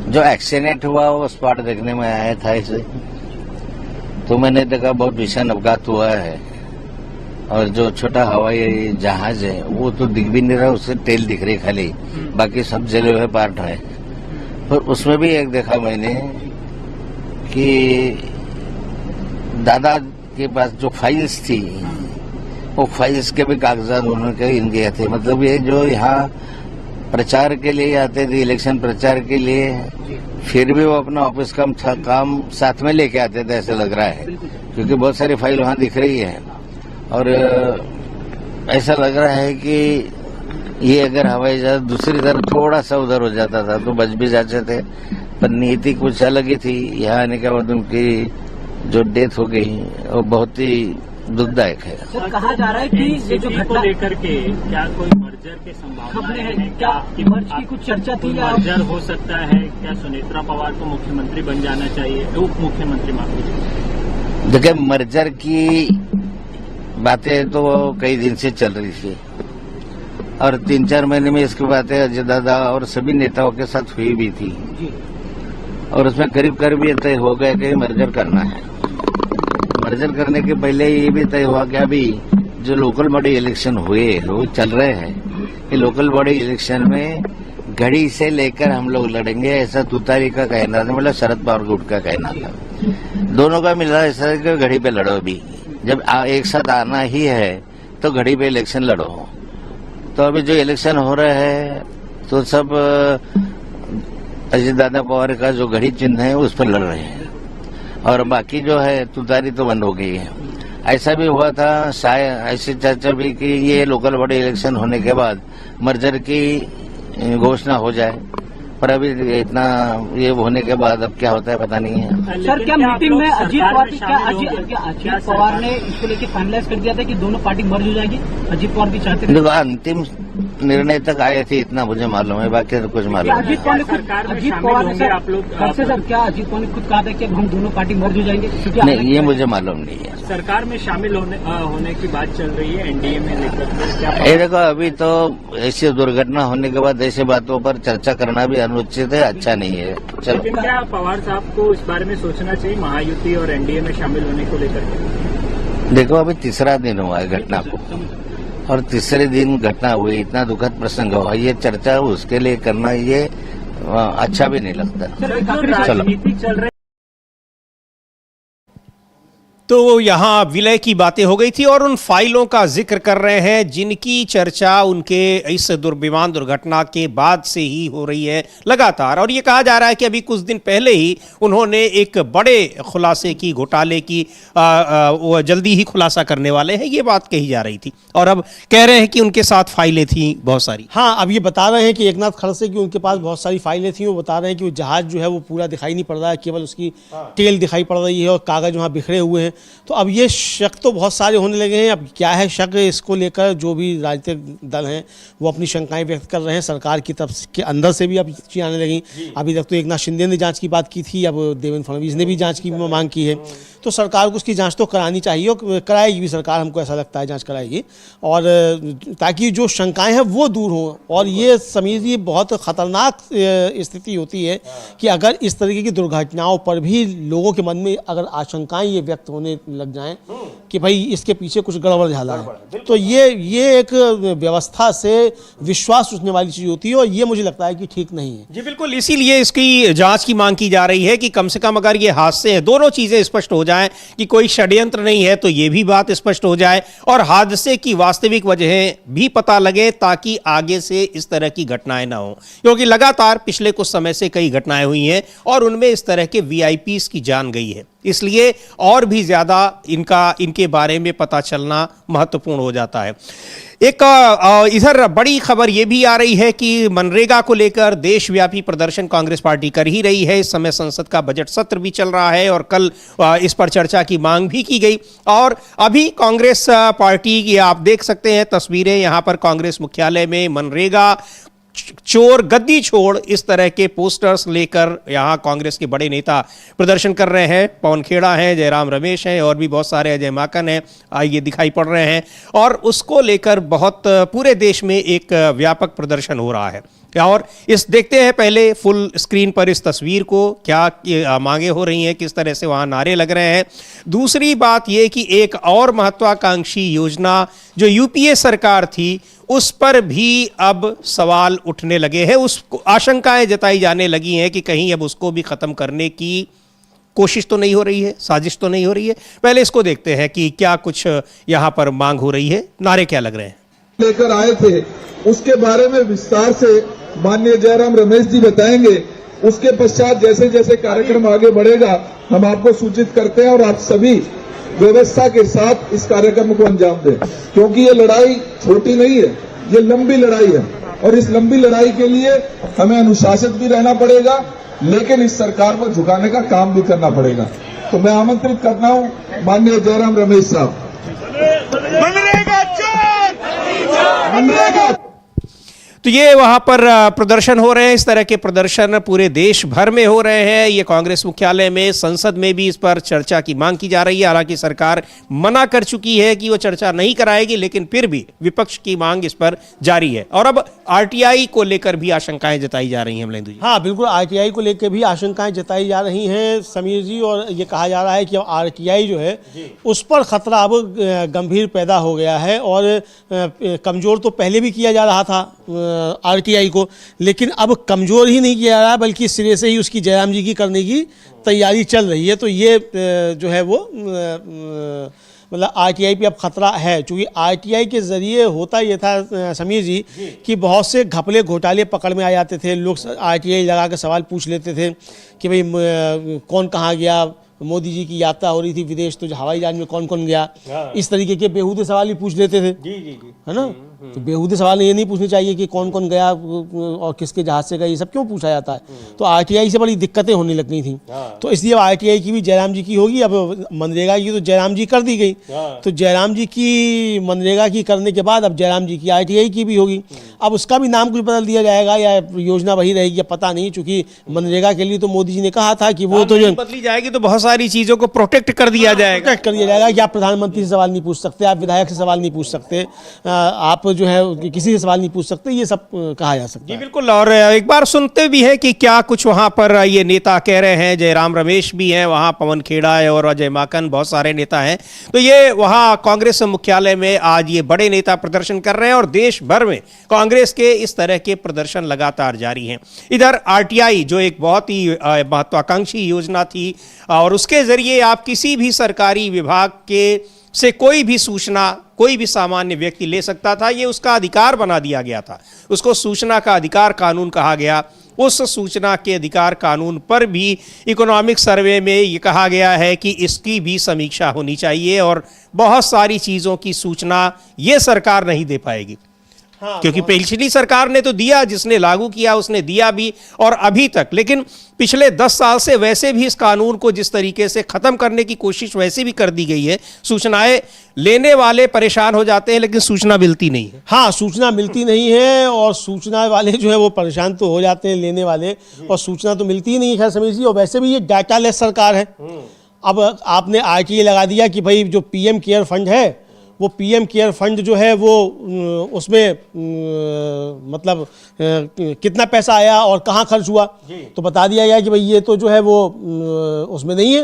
जो एक्सीडेंट हुआ वो स्पॉट देखने में आया था इसे, तो मैंने देखा बहुत भीषण अपघात हुआ है और जो छोटा हवाई जहाज है वो तो दिख भी नहीं रहा, उससे टेल दिख रही खाली, बाकी सब जले हुए पार्ट है। पर उसमें भी एक देखा मैंने कि दादा के पास जो फाइल्स थी वो फाइल्स के भी कागजात उन्होंने इन गए थे। मतलब ये जो यहाँ प्रचार के लिए आते थे, इलेक्शन प्रचार के लिए, फिर भी वो अपना ऑफिस का काम साथ में लेके आते थे, ऐसा लग रहा है, क्योंकि बहुत सारी फाइल वहाँ दिख रही है। और ऐसा लग रहा है कि ये अगर हवाई जहाज दूसरी तरफ थोड़ा सा उधर हो जाता था तो बच भी जाते थे, पर नीति कुछ अलग ही थी। यहाँ आने के बाद उनकी जो डेथ हो गई वो बहुत ही दुखदायक है। तो कहा जा रहा है कि ये जो घटना लेकर के क्या कोई मर्जर के संभावना है, क्या मर्ज की कुछ चर्चा थी या मर्जर हो सकता है? क्या सुनेत्रा पवार को मुख्यमंत्री बन जाना चाहिए, उप मुख्यमंत्री मान लीजिए? देखिए, मर्जर की बातें तो कई दिन से चल रही थी और 3-4 महीने में इसकी बातें अजय दादा और सभी नेताओं के साथ हुई भी थी और उसमें करीब करीब ये तय हो गया कि मर्जर करना है। मर्जर करने के पहले ये भी तय हुआ कि अभी जो लोकल बॉडी इलेक्शन हुए वो चल रहे हैं, ये लोकल बॉडी इलेक्शन में घड़ी से लेकर हम लोग लड़ेंगे, ऐसा तुतारी का कहना था, मतलब शरद पवार गुट का कहना था। दोनों का मिला ऐसा कि घड़ी पे लड़ो भी, जब एक साथ आना ही है तो घड़ी पे इलेक्शन लड़ो। तो अभी जो इलेक्शन हो रहा है तो सब अजय दादा पवार का जो घड़ी चिन्ह है उस पर लड़ रहे हैं और बाकी जो है तुतारी तो बंद हो गई है। ऐसा भी हुआ था, शायद ऐसी चर्चा भी कि ये लोकल बॉडी इलेक्शन होने के बाद मर्जर की घोषणा हो जाए, पर अभी इतना ये होने के बाद अब क्या होता है पता नहीं है। सर, क्या मीटिंग में अजीत पवार ने इसको लेकर फाइनलाइज कर दिया था कि दोनों पार्टी मर्ज हो जाएगी? अजीत पवार भी चाहते थे। देखो अंतिम निर्णय तक आए थे इतना मुझे मालूम है, बाकी तो कुछ मालूम नहीं। अजीत पवार ने सर आप लोग सर क्या अजीत पवार ने खुद कहा था कि अब हम दोनों पार्टी मर्ज हो जाएंगे? नहीं, ये मुझे मालूम नहीं है। सरकार में शामिल होने की बात चल रही है एनडीए में लेकर। ये देखो अभी तो ऐसी दुर्घटना होने के बाद ऐसी बातों पर चर्चा करना भी अनुचित है, अच्छा नहीं है। चलो, लेकिन क्या पवार साहब को इस बारे में सोचना चाहिए महायुति और एनडीए में शामिल होने को लेकर? देखो अभी तीसरा दिन हुआ है घटना को और तीसरे दिन घटना हुई, इतना दुखद प्रसंग हुआ, ये चर्चा उसके लिए करना ये अच्छा भी नहीं लगता। चलो, राजनीति चल रही। तो यहाँ विलय की बातें हो गई थी और उन फाइलों का जिक्र कर रहे हैं जिनकी चर्चा उनके इस विमान दुर्घटना के बाद से ही हो रही है लगातार। और ये कहा जा रहा है कि अभी कुछ दिन पहले ही उन्होंने एक बड़े खुलासे की, घोटाले की वो जल्दी ही खुलासा करने वाले हैं, ये बात कही जा रही थी। और अब कह रहे हैं कि उनके साथ फाइलें थी बहुत सारी। हाँ, अब ये बता रहे हैं कि एकनाथ खड़से की उनके पास बहुत सारी फाइलें थी। वो बता रहे हैं कि वो जहाज जो है वो पूरा दिखाई नहीं पड़ रहा है, केवल उसकी टेल दिखाई पड़ रही है और कागज वहाँ बिखरे हुए हैं। तो अब ये शक तो बहुत सारे होने लगे हैं। अब क्या है शक, इसको लेकर जो भी राजनीतिक दल हैं वो अपनी शंकाएं व्यक्त कर रहे हैं। सरकार की तरफ के अंदर से भी अब चीज़ें आने लगी। अभी तक तो एकनाथ शिंदे ने जांच की बात की थी, अब देवेंद्र फडणवीस ने भी जांच की मांग की है। तो सरकार को उसकी जांच तो करानी चाहिए और कराएगी भी सरकार, हमको ऐसा लगता है जांच कराएगी, और ताकि जो शंकाएं हैं वो दूर हों। और ये समझिए बहुत ख़तरनाक स्थिति होती है कि अगर इस तरीके की दुर्घटनाओं पर भी लोगों के मन में अगर आशंकाएं ये व्यक्त होने लग जाएं कि भाई इसके पीछे कुछ गड़बड़ झाला है, तो ये एक व्यवस्था से विश्वास उठने वाली चीज़ होती है और ये मुझे लगता है कि ठीक नहीं है। जी बिल्कुल, इसीलिए इसकी जांच की मांग की जा रही है कि कम से कम अगर ये हादसे हैं, दोनों चीजें स्पष्ट हो जाएं कि कोई षड्यंत्र नहीं है, तो ये भी बात स्पष्ट हो जाए और हादसे की वास्तविक वजहें भी पता लगे, ताकि आगे से इस तरह की घटनाएं ना हो। क्योंकि लगातार पिछले कुछ समय से कई घटनाएं हुई हैं और उनमें इस तरह के वीआईपीज़ की जान गई है, इसलिए और भी ज्यादा इनके बारे में पता चलना महत्वपूर्ण हो जाता है। एक इधर बड़ी खबर यह भी आ रही है कि मनरेगा को लेकर देशव्यापी प्रदर्शन कांग्रेस पार्टी कर ही रही है। इस समय संसद का बजट सत्र भी चल रहा है और कल इस पर चर्चा की मांग भी की गई। और अभी कांग्रेस पार्टी की आप देख सकते हैं तस्वीरें, यहाँ पर कांग्रेस मुख्यालय में मनरेगा चोर गद्दी छोड़ इस तरह के पोस्टर्स लेकर यहाँ कांग्रेस के बड़े नेता प्रदर्शन कर रहे हैं। पवन खेड़ा हैं, जयराम रमेश हैं और भी बहुत सारे, अजय माकन हैं, ये दिखाई पड़ रहे हैं। और उसको लेकर बहुत पूरे देश में एक व्यापक प्रदर्शन हो रहा है। और इस देखते हैं पहले फुल स्क्रीन पर इस तस्वीर को, क्या मांगे हो रही हैं, किस तरह से वहाँ नारे लग रहे हैं। दूसरी बात यह कि एक और महत्वाकांक्षी योजना जो यूपीए सरकार थी उस पर भी अब सवाल उठने लगे हैं, उस आशंकाएं जताई जाने लगी हैं कि कहीं अब उसको भी ख़त्म करने की कोशिश तो नहीं हो रही है, साजिश तो नहीं हो रही है। पहले इसको देखते हैं कि क्या कुछ यहाँ पर मांग हो रही है, नारे क्या लग रहे हैं। लेकर आए थे उसके बारे में विस्तार से माननीय जयराम रमेश जी बताएंगे। उसके पश्चात जैसे जैसे कार्यक्रम आगे बढ़ेगा हम आपको सूचित करते हैं और आप सभी व्यवस्था के साथ इस कार्यक्रम को अंजाम दें, क्योंकि ये लड़ाई छोटी नहीं है, ये लंबी लड़ाई है और इस लंबी लड़ाई के लिए हमें अनुशासित भी रहना पड़ेगा, लेकिन इस सरकार को झुकाने का काम भी करना पड़ेगा। तो मैं आमंत्रित करता हूं माननीय जयराम रमेश साहब। तो ये वहां पर प्रदर्शन हो रहे हैं। इस तरह के प्रदर्शन पूरे देश भर में हो रहे हैं। ये कांग्रेस मुख्यालय में, संसद में भी इस पर चर्चा की मांग की जा रही है। हालांकि सरकार मना कर चुकी है कि वो चर्चा नहीं कराएगी, लेकिन फिर भी विपक्ष की मांग इस पर जारी है। और अब आरटीआई को लेकर भी आशंकाएं जताई जा रही हैं अमलेंदु जी। हाँ बिल्कुल, आरटीआई को लेकर भी आशंकाएं जताई जा रही हैं समीर जी, और ये कहा जा रहा है कि अब आरटीआई जो है उस पर खतरा अब गंभीर पैदा हो गया है। और कमजोर तो पहले भी किया जा रहा था आरटीआई को, लेकिन अब कमजोर ही नहीं किया जा रहा बल्कि सिरे से ही उसकी जयराम जी की करने की तैयारी चल रही है। तो ये जो है वो मतलब आरटीआई पे अब खतरा है, क्योंकि आरटीआई के जरिए होता ये था समीर जी कि बहुत से घपले घोटाले पकड़ में आ जाते थे। लोग आरटीआई लगा के सवाल पूछ लेते थे कि भाई कौन कहाँ गया, मोदी जी की यात्रा हो रही थी विदेश तो हवाई जहाज में कौन कौन गया, इस तरीके के बेहूदे सवाल भी पूछ लेते थे। है ना, तो बेहूदे सवाल ये नहीं पूछने चाहिए कि कौन कौन गया और किसके जहाज से गया, ये सब क्यों पूछा जाता है। तो आरटीआई से बड़ी दिक्कतें होने लगनी थी। तो इसलिए अब आरटीआई की भी जयराम जी की होगी। अब मनरेगा की तो जयराम जी कर दी गई, तो जयराम जी की मनरेगा की करने के बाद अब जयराम जी की आरटीआई की भी होगी। अब उसका भी नाम कुछ बदल दिया जाएगा या योजना वही रहेगी, पता नहीं, चूंकि मनरेगा के लिए तो मोदी जी ने कहा था कि वो तो जो बदली जाएगी तो बहुत सारी चीजों को प्रोटेक्ट कर दिया जाएगा। प्रोटेक्ट कर दिया जाएगा कि आप प्रधानमंत्री से सवाल नहीं पूछ सकते, आप विधायक से सवाल नहीं पूछ सकते, आप जो है किसी से सवाल नहीं पूछ सकते, ये सब कहा जा सकता है। जी बिल्कुल। और एक बार सुनते भी हैं कि क्या कुछ वहां पर ये नेता कह रहे हैं। जयराम रमेश भी हैं वहां, पवन खेड़ा है और अजय माकन, बहुत सारे नेता हैं। तो ये वहां कांग्रेस मुख्यालय में आज ये बड़े नेता प्रदर्शन कर रहे हैं और देश भर में कांग्रेस के इस तरह के प्रदर्शन लगातार जारी हैं। इधर आरटीआई जो एक बहुत ही महत्वाकांक्षी योजना थी और उसके जरिए आप किसी भी सरकारी विभाग के से कोई भी सूचना कोई भी सामान्य व्यक्ति ले सकता था, ये उसका अधिकार बना दिया गया था। उसको सूचना का अधिकार कानून कहा गया। उस सूचना के अधिकार कानून पर भी इकोनॉमिक सर्वे में ये कहा गया है कि इसकी भी समीक्षा होनी चाहिए और बहुत सारी चीज़ों की सूचना ये सरकार नहीं दे पाएगी। क्योंकि पिछली सरकार ने तो दिया, जिसने लागू किया उसने दिया भी और अभी तक, लेकिन पिछले 10 साल से वैसे भी इस कानून को जिस तरीके से खत्म करने की कोशिश वैसे भी कर दी गई है। सूचनाएं लेने वाले परेशान हो जाते हैं लेकिन सूचना मिलती नहीं है। हाँ, सूचना मिलती नहीं है और सूचना वाले जो है वो परेशान तो हो जाते हैं लेने वाले, और सूचना तो मिलती ही नहीं है। खैर समीर जी, और वैसे भी ये डाटा लेस सरकार है। अब आपने आरटीआई लगा दिया कि भाई जो पीएम केयर फंड है, वो पीएम केयर फंड जो है वो उसमें मतलब कितना पैसा आया और कहाँ खर्च हुआ, तो बता दिया गया कि भाई ये तो जो है वो उसमें नहीं है,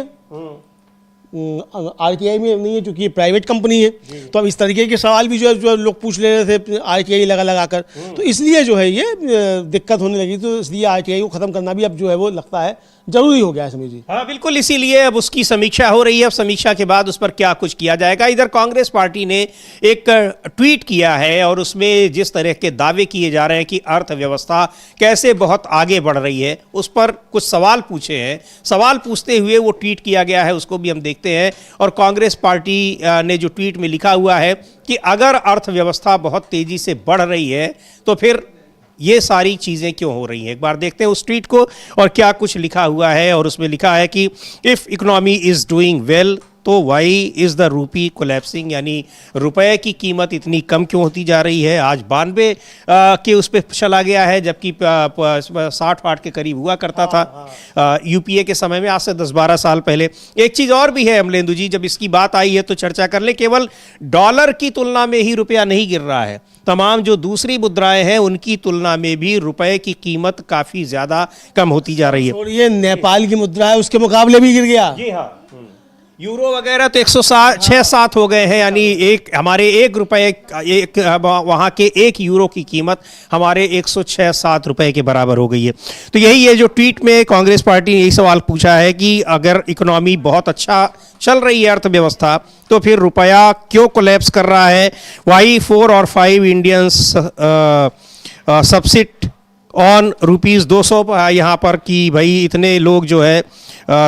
आरटीआई में नहीं है, क्योंकि ये प्राइवेट कंपनी है। तो अब इस तरीके के सवाल भी जो लोग पूछ ले रहे थे आरटीआई लगा कर, तो इसलिए जो है ये दिक्कत होने लगी। तो इसलिए आरटीआई को खत्म करना भी अब जो है वो लगता है जरूरी हो गया है समीर जी। हाँ बिल्कुल, इसीलिए अब उसकी समीक्षा हो रही है। अब समीक्षा के बाद उस पर क्या कुछ किया जाएगा। इधर कांग्रेस पार्टी ने एक ट्वीट किया है और उसमें जिस तरह के दावे किए जा रहे हैं कि अर्थव्यवस्था कैसे बहुत आगे बढ़ रही है, उस पर कुछ सवाल पूछे हैं। सवाल पूछते हुए वो ट्वीट किया गया है, उसको भी हम देखते हैं। और कांग्रेस पार्टी ने जो ट्वीट में लिखा हुआ है कि अगर अर्थव्यवस्था बहुत तेजी से बढ़ रही है तो फिर ये सारी चीज़ें क्यों हो रही हैं। एक बार देखते हैं उस ट्वीट को और क्या कुछ लिखा हुआ है। और उसमें लिखा है कि if economy is doing well तो why is the rupee collapsing, यानी रुपए की कीमत इतनी कम क्यों होती जा रही है। आज 92 के उस पर चला गया है, जबकि 60-60 के करीब हुआ करता था यूपीए के समय में, आज से 10-12 साल पहले। एक चीज़ और भी है अमलेंदु जी, जब इसकी बात आई है तो चर्चा कर ले। केवल डॉलर की तुलना में ही रुपया नहीं गिर रहा है, तमाम जो दूसरी मुद्राएं हैं उनकी तुलना में भी रुपए की कीमत काफ़ी ज़्यादा कम होती जा रही है। और ये नेपाल की मुद्रा है, उसके मुकाबले भी गिर गया। जी हाँ, यूरो वगैरह तो 106-7 हो गए हैं, यानी एक हमारे 1 रुपए एक वहाँ के 1 यूरो की कीमत हमारे 106-7 रुपए के बराबर हो गई है। तो यही है जो ट्वीट में कांग्रेस पार्टी ने यही सवाल पूछा है कि अगर इकोनॉमी बहुत अच्छा चल रही है अर्थव्यवस्था, तो फिर रुपया क्यों कोलैप्स कर रहा है। वाई 4 और 5 इंडियंस सब्सिड ऑन ₹200 यहाँ पर कि भाई इतने लोग जो है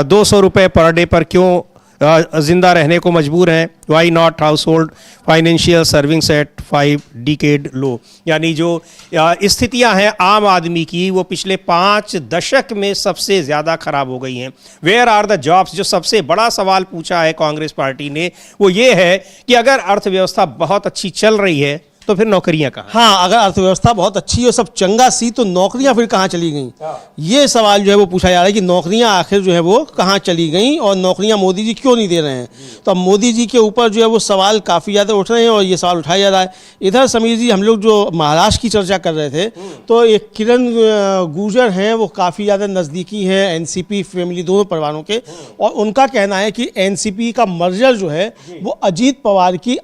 200 रुपये पर डे पर क्यों जिंदा रहने को मजबूर हैं। Why not household financial savings at 5 decade low, यानी जो स्थितियां हैं आम आदमी की वो पिछले 5 दशक में सबसे ज़्यादा खराब हो गई हैं। वेयर आर द जॉब्स, जो सबसे बड़ा सवाल पूछा है कांग्रेस पार्टी ने वो ये है कि अगर अर्थव्यवस्था बहुत अच्छी चल रही है तो फिर नौकरियां कहाँ? हाँ, अगर अर्थव्यवस्था बहुत अच्छी है, सब चंगा सी, तो नौकरियां फिर कहाँ चली गई? ये सवाल जो है वो पूछा जा रहा है कि नौकरियां आखिर जो है वो कहाँ चली गई और नौकरियां मोदी जी क्यों नहीं दे रहे हैं। तो अब मोदी जी के ऊपर जो है वो सवाल काफ़ी ज़्यादा उठ रहे हैं और ये सवाल उठाया जा रहा है। इधर समीर जी, हम लोग जो महाराष्ट्र की चर्चा कर रहे थे, तो एक किरण गुर्जर हैं, वो काफ़ी ज़्यादा नज़दीकी हैं एनसीपी फैमिली दोनों परिवारों के, और उनका कहना है कि एनसीपी का मर्जर जो है वो अजीत पवार की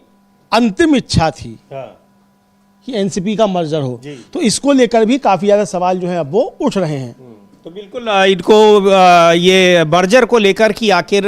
अंतिम इच्छा थी कि एनसीपी का मर्जर हो। तो इसको लेकर भी काफी ज्यादा सवाल जो है अब वो उठ रहे हैं। तो बिल्कुल इनको ये मर्जर को लेकर कि आखिर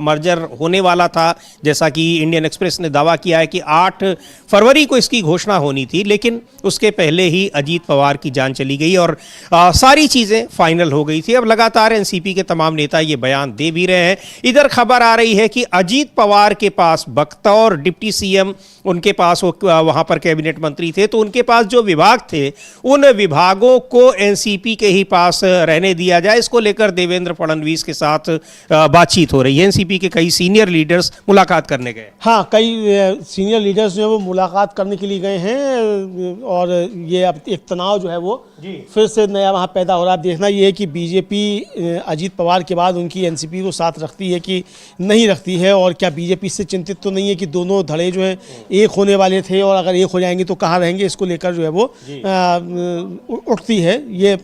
मर्जर होने वाला था, जैसा कि इंडियन एक्सप्रेस ने दावा किया है कि 8 फरवरी को इसकी घोषणा होनी थी, लेकिन उसके पहले ही अजीत पवार की जान चली गई और सारी चीज़ें फाइनल हो गई थी। अब लगातार एनसीपी के तमाम नेता ये बयान दे भी रहे हैं। इधर खबर आ रही है कि अजीत पवार के पास बख्तौर डिप्टी सीएम, उनके पास वहाँ पर कैबिनेट मंत्री थे, तो उनके पास जो विभाग थे उन विभागों को एनसीपी के ही पास रहने दिया जाए। इसको लेकर देवेंद्र फडणवीस के साथ बातचीत हो रही है। एनसीपी के कई सीनियर लीडर्स मुलाकात करने गए। हाँ, कई सीनियर लीडर्स जो है वो मुलाकात करने के लिए गए हैं और ये अब एक तनाव जो है वो फिर से नया वहाँ पैदा हो रहा है। देखना ये है कि बीजेपी अजीत पवार के बाद उनकी एनसीपी को साथ रखती है कि नहीं रखती है, और क्या बीजेपी से चिंतित तो नहीं है कि दोनों धड़े जो हैं एक होने वाले थे और अगर एक हो जाएंगे तो कहाँ रहेंगे। इसको लेकर जो है वो उठती है, ये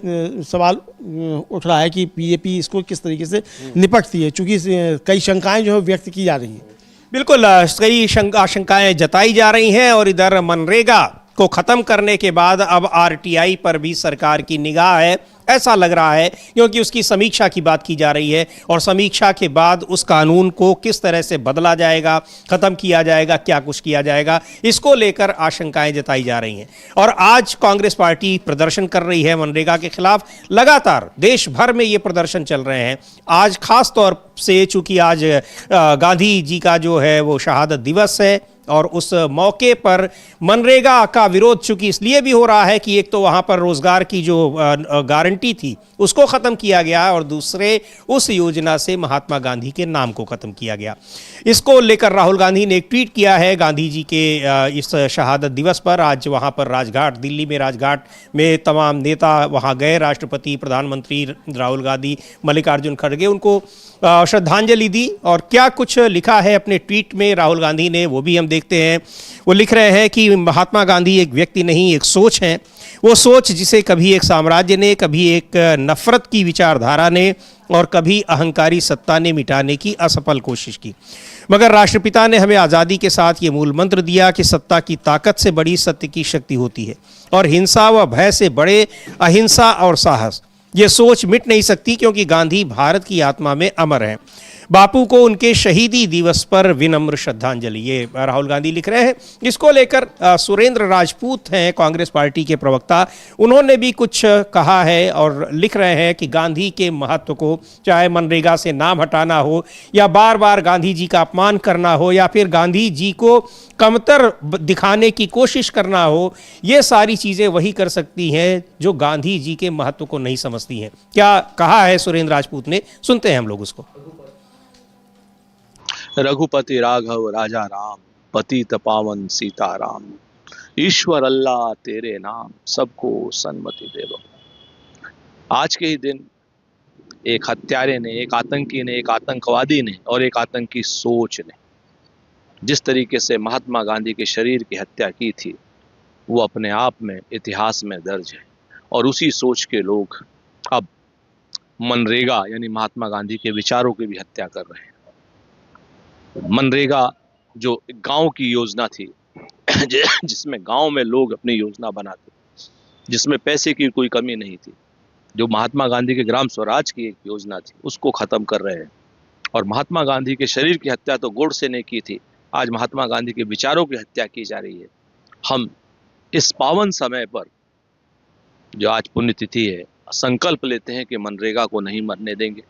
सवाल उठ रहा है कि बीजेपी इसको किस तरीके से निपटती है, चूंकि कई शंकाएं जो है व्यक्त की जा रही हैं। बिल्कुल, कई आशंकाएं जताई जा रही हैं और इधर मनरेगा को खत्म करने के बाद अब आरटीआई पर भी सरकार की निगाह है, ऐसा लग रहा है, क्योंकि उसकी समीक्षा की बात की जा रही है और समीक्षा के बाद उस कानून को किस तरह से बदला जाएगा, ख़त्म किया जाएगा, क्या कुछ किया जाएगा, इसको लेकर आशंकाएं जताई जा रही हैं। और आज कांग्रेस पार्टी प्रदर्शन कर रही है मनरेगा के खिलाफ। लगातार देश भर में ये प्रदर्शन चल रहे हैं। आज खास तौर से चूंकि आज गांधी जी का जो है वो शहादत दिवस है और उस मौके पर मनरेगा का विरोध चूंकि इसलिए भी हो रहा है कि एक तो वहाँ पर रोजगार की जो गारंटी थी उसको ख़त्म किया गया और दूसरे उस योजना से महात्मा गांधी के नाम को ख़त्म किया गया। इसको लेकर राहुल गांधी ने एक ट्वीट किया है गांधी जी के इस शहादत दिवस पर। आज वहाँ पर राजघाट, दिल्ली में राजघाट में तमाम नेता वहाँ गए, राष्ट्रपति, प्रधानमंत्री राहुल गांधी, मल्लिकार्जुन खड़गे, उनको श्रद्धांजलि दी। और क्या कुछ लिखा है अपने ट्वीट में राहुल गांधी ने, वो भी हम देखते हैं। वो लिख रहे हैं कि महात्मा गांधी एक व्यक्ति नहीं, एक सोच है। वो सोच जिसे कभी एक साम्राज्य ने, कभी एक नफरत की विचारधारा ने और कभी अहंकारी सत्ता ने मिटाने की असफल कोशिश की, मगर राष्ट्रपिता ने हमें आज़ादी के साथ ये मूल मंत्र दिया कि सत्ता की ताकत से बड़ी सत्य की शक्ति होती है और हिंसा व भय से बड़े अहिंसा और साहस। ये सोच मिट नहीं सकती क्योंकि गांधी भारत की आत्मा में अमर है। बापू को उनके शहीदी दिवस पर विनम्र श्रद्धांजलि, ये राहुल गांधी लिख रहे हैं। इसको लेकर सुरेंद्र राजपूत हैं कांग्रेस पार्टी के प्रवक्ता, उन्होंने भी कुछ कहा है और लिख रहे हैं कि गांधी के महत्व को, चाहे मनरेगा से नाम हटाना हो या बार बार गांधी जी का अपमान करना हो या फिर गांधी जी को कमतर दिखाने की कोशिश करना हो, ये सारी चीज़ें वही कर सकती हैं जो गांधी जी के महत्व को नहीं समझती हैं। क्या कहा है सुरेंद्र राजपूत ने, सुनते हैं हम लोग उसको। रघुपति राघव राजा राम, पतित पावन सीताराम, ईश्वर अल्लाह तेरे नाम, सबको सन्मति दे दो। आज के ही दिन एक हत्यारे ने, एक आतंकी ने, एक आतंकवादी ने और एक आतंकी सोच ने जिस तरीके से महात्मा गांधी के शरीर की हत्या की थी, वो अपने आप में इतिहास में दर्ज है। और उसी सोच के लोग अब मनरेगा यानी महात्मा गांधी के विचारों की भी हत्या कर रहे हैं। मनरेगा जो गांव की योजना थी जिसमें गांव में लोग अपनी योजना बनाते, जिसमें पैसे की कोई कमी नहीं थी, जो महात्मा गांधी के ग्राम स्वराज की एक योजना थी, उसको ख़त्म कर रहे हैं। और महात्मा गांधी के शरीर की हत्या तो गोडसे ने की थी, आज महात्मा गांधी के विचारों की हत्या की जा रही है। हम इस पावन समय पर, जो आज पुण्यतिथि है, संकल्प लेते हैं कि मनरेगा को नहीं मरने देंगे,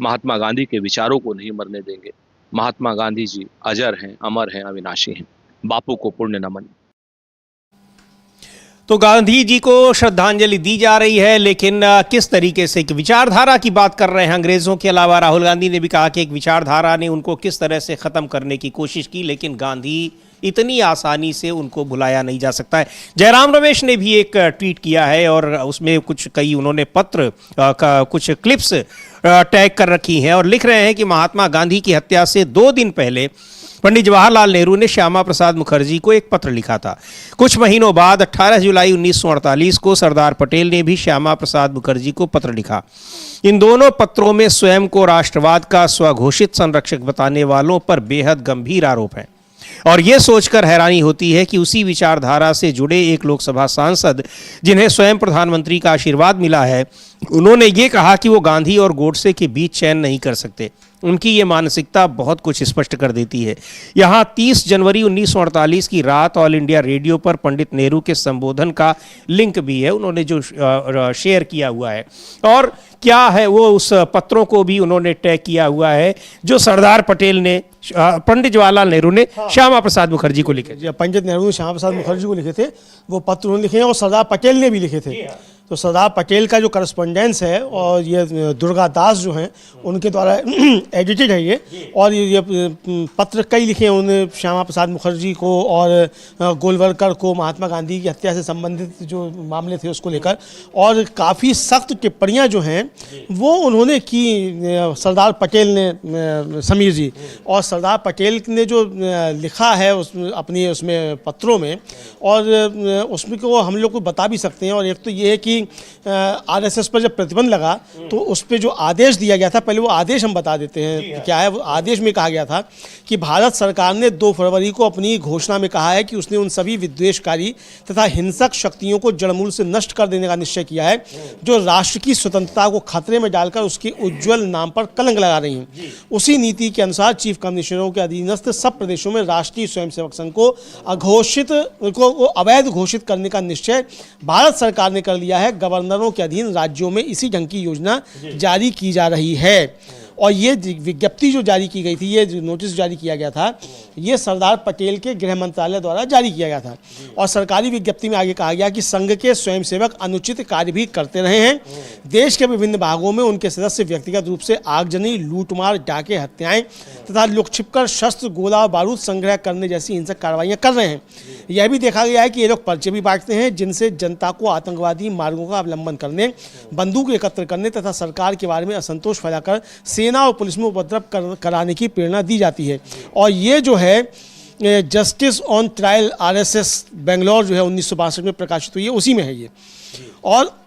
महात्मा गांधी के विचारों को नहीं मरने देंगे। महात्मा गांधी जी अजर हैं, अमर हैं, अविनाशी हैं। बापू को पुण्य नमन। तो गांधी जी को श्रद्धांजलि दी जा रही है, लेकिन किस तरीके से, एक विचारधारा की बात कर रहे हैं। अंग्रेजों के अलावा राहुल गांधी ने भी कहा कि एक विचारधारा ने उनको किस तरह से ख़त्म करने की कोशिश की, लेकिन गांधी इतनी आसानी से उनको भुलाया नहीं जा सकता है। जयराम रमेश ने भी एक ट्वीट किया है और उसमें कई उन्होंने पत्र का कुछ क्लिप्स टैग कर रखी हैं और लिख रहे हैं कि महात्मा गांधी की हत्या से 2 दिन पहले पंडित जवाहरलाल नेहरू ने श्यामा प्रसाद मुखर्जी को एक पत्र लिखा था। कुछ महीनों बाद 18 जुलाई 1948 को सरदार पटेल ने भी श्यामा प्रसाद मुखर्जी को पत्र लिखा। इन दोनों पत्रों में स्वयं को राष्ट्रवाद का स्वघोषित संरक्षक बताने वालों पर बेहद गंभीर आरोप हैं और ये सोचकर हैरानी होती है कि उसी विचारधारा से जुड़े एक लोकसभा सांसद जिन्हें स्वयं प्रधानमंत्री का आशीर्वाद मिला है, उन्होंने ये कहा कि वो गांधी और गोडसे के बीच चयन नहीं कर सकते। उनकी ये मानसिकता बहुत कुछ स्पष्ट कर देती है। यहाँ 30 जनवरी 1948 की रात ऑल इंडिया रेडियो पर पंडित नेहरू के संबोधन का लिंक भी है, उन्होंने जो शेयर किया हुआ है। और क्या है वो उस पत्रों को भी उन्होंने टैग किया हुआ है जो सरदार पटेल ने पंडित जवाहरलाल नेहरू ने श्यामा प्रसाद मुखर्जी को लिखे। पंडित नेहरू ने श्यामा प्रसाद मुखर्जी को लिखे थे, वो पत्र उन्होंने लिखे हैं और सरदार पटेल ने भी लिखे थे। तो सरदार पटेल का जो करस्पॉन्डेंस है और ये दुर्गा दास जो हैं उनके द्वारा एडिटेड है ये, और ये पत्र कई लिखे हैं उन्होंने श्यामा प्रसाद मुखर्जी को और गोलवलकर को, महात्मा गांधी की हत्या से संबंधित जो मामले थे उसको लेकर, और काफ़ी सख्त टिप्पणियां जो हैं वो उन्होंने की सरदार पटेल ने, समीर जी। और सरदार पटेल ने जो लिखा है अपनी उसमें पत्रों में, और उसमें को हम लोग को बता भी सकते हैं। और एक तो ये है कि आरएसएस पर जब प्रतिबंध लगा तो उस पर जो आदेश दिया गया था, पहले वो आदेश हम बता देते हैं क्या है। वो आदेश में कहा गया था कि भारत सरकार ने 2 फरवरी को अपनी घोषणा में कहा है कि उसने उन सभी विद्वेषकारी तथा हिंसक शक्तियों को जड़मूल से नष्ट कर देने का निश्चय किया है जो राष्ट्र की स्वतंत्रता को खतरे में डालकर उसके उज्ज्वल नाम पर कलंक लगा रही हैं। उसी नीति के अनुसार चीफ कमिश्नरों के अधीनस्थ सब प्रदेशों में राष्ट्रीय स्वयंसेवक संघ को अवैध घोषित करने का निश्चय भारत सरकार ने कर लिया है। गवर्नरों के अधीन राज्यों में इसी ढंग की योजना जारी की जा रही है। और ये विज्ञप्ति जो जारी की गई थी, ये जो नोटिस जारी किया गया था, ये सरदार पटेल के गृह मंत्रालय द्वारा जारी किया गया था। और सरकारी विज्ञप्ति में आगे कहा गया कि संघ के स्वयंसेवक अनुचित कार्य भी करते रहे हैं। देश के विभिन्न भागों में उनके सदस्य व्यक्तिगत रूप से आगजनी, लूटमार, डाके, हत्याएं तथा लुक छिपकर शस्त्र, गोला और बारूद संग्रह करने जैसी हिंसक कार्रवाइयां कर रहे हैं। यह भी देखा गया है कि ये लोग पर्चे भी बांटते हैं जिनसे जनता को आतंकवादी मार्गों का अवलंबन करने, बंदूक एकत्र करने तथा सरकार के बारे में असंतोष फैलाकर सेना और पुलिस में उपद्रव कराने की प्रेरणा दी जाती है। और ये जो है justice on trial RSS Bangalore जो है 1962 में प्रकाशित हुई है, उसी में है ये। और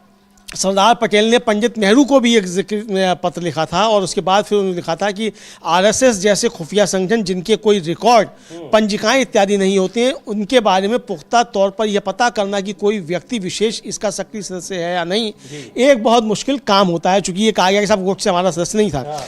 सरदार पटेल ने पंडित नेहरू को भी एक पत्र लिखा था और उसके बाद फिर उन्होंने लिखा था कि आरएसएस जैसे खुफिया संगठन जिनके कोई रिकॉर्ड, पंजिकाएं इत्यादि नहीं होते हैं, उनके बारे में पुख्ता तौर पर यह पता करना कि कोई व्यक्ति विशेष इसका सक्रिय सदस्य है या नहीं, एक बहुत मुश्किल काम होता है। चूंकि ये कहा गया कि साहब गोडसे हमारा सदस्य नहीं था।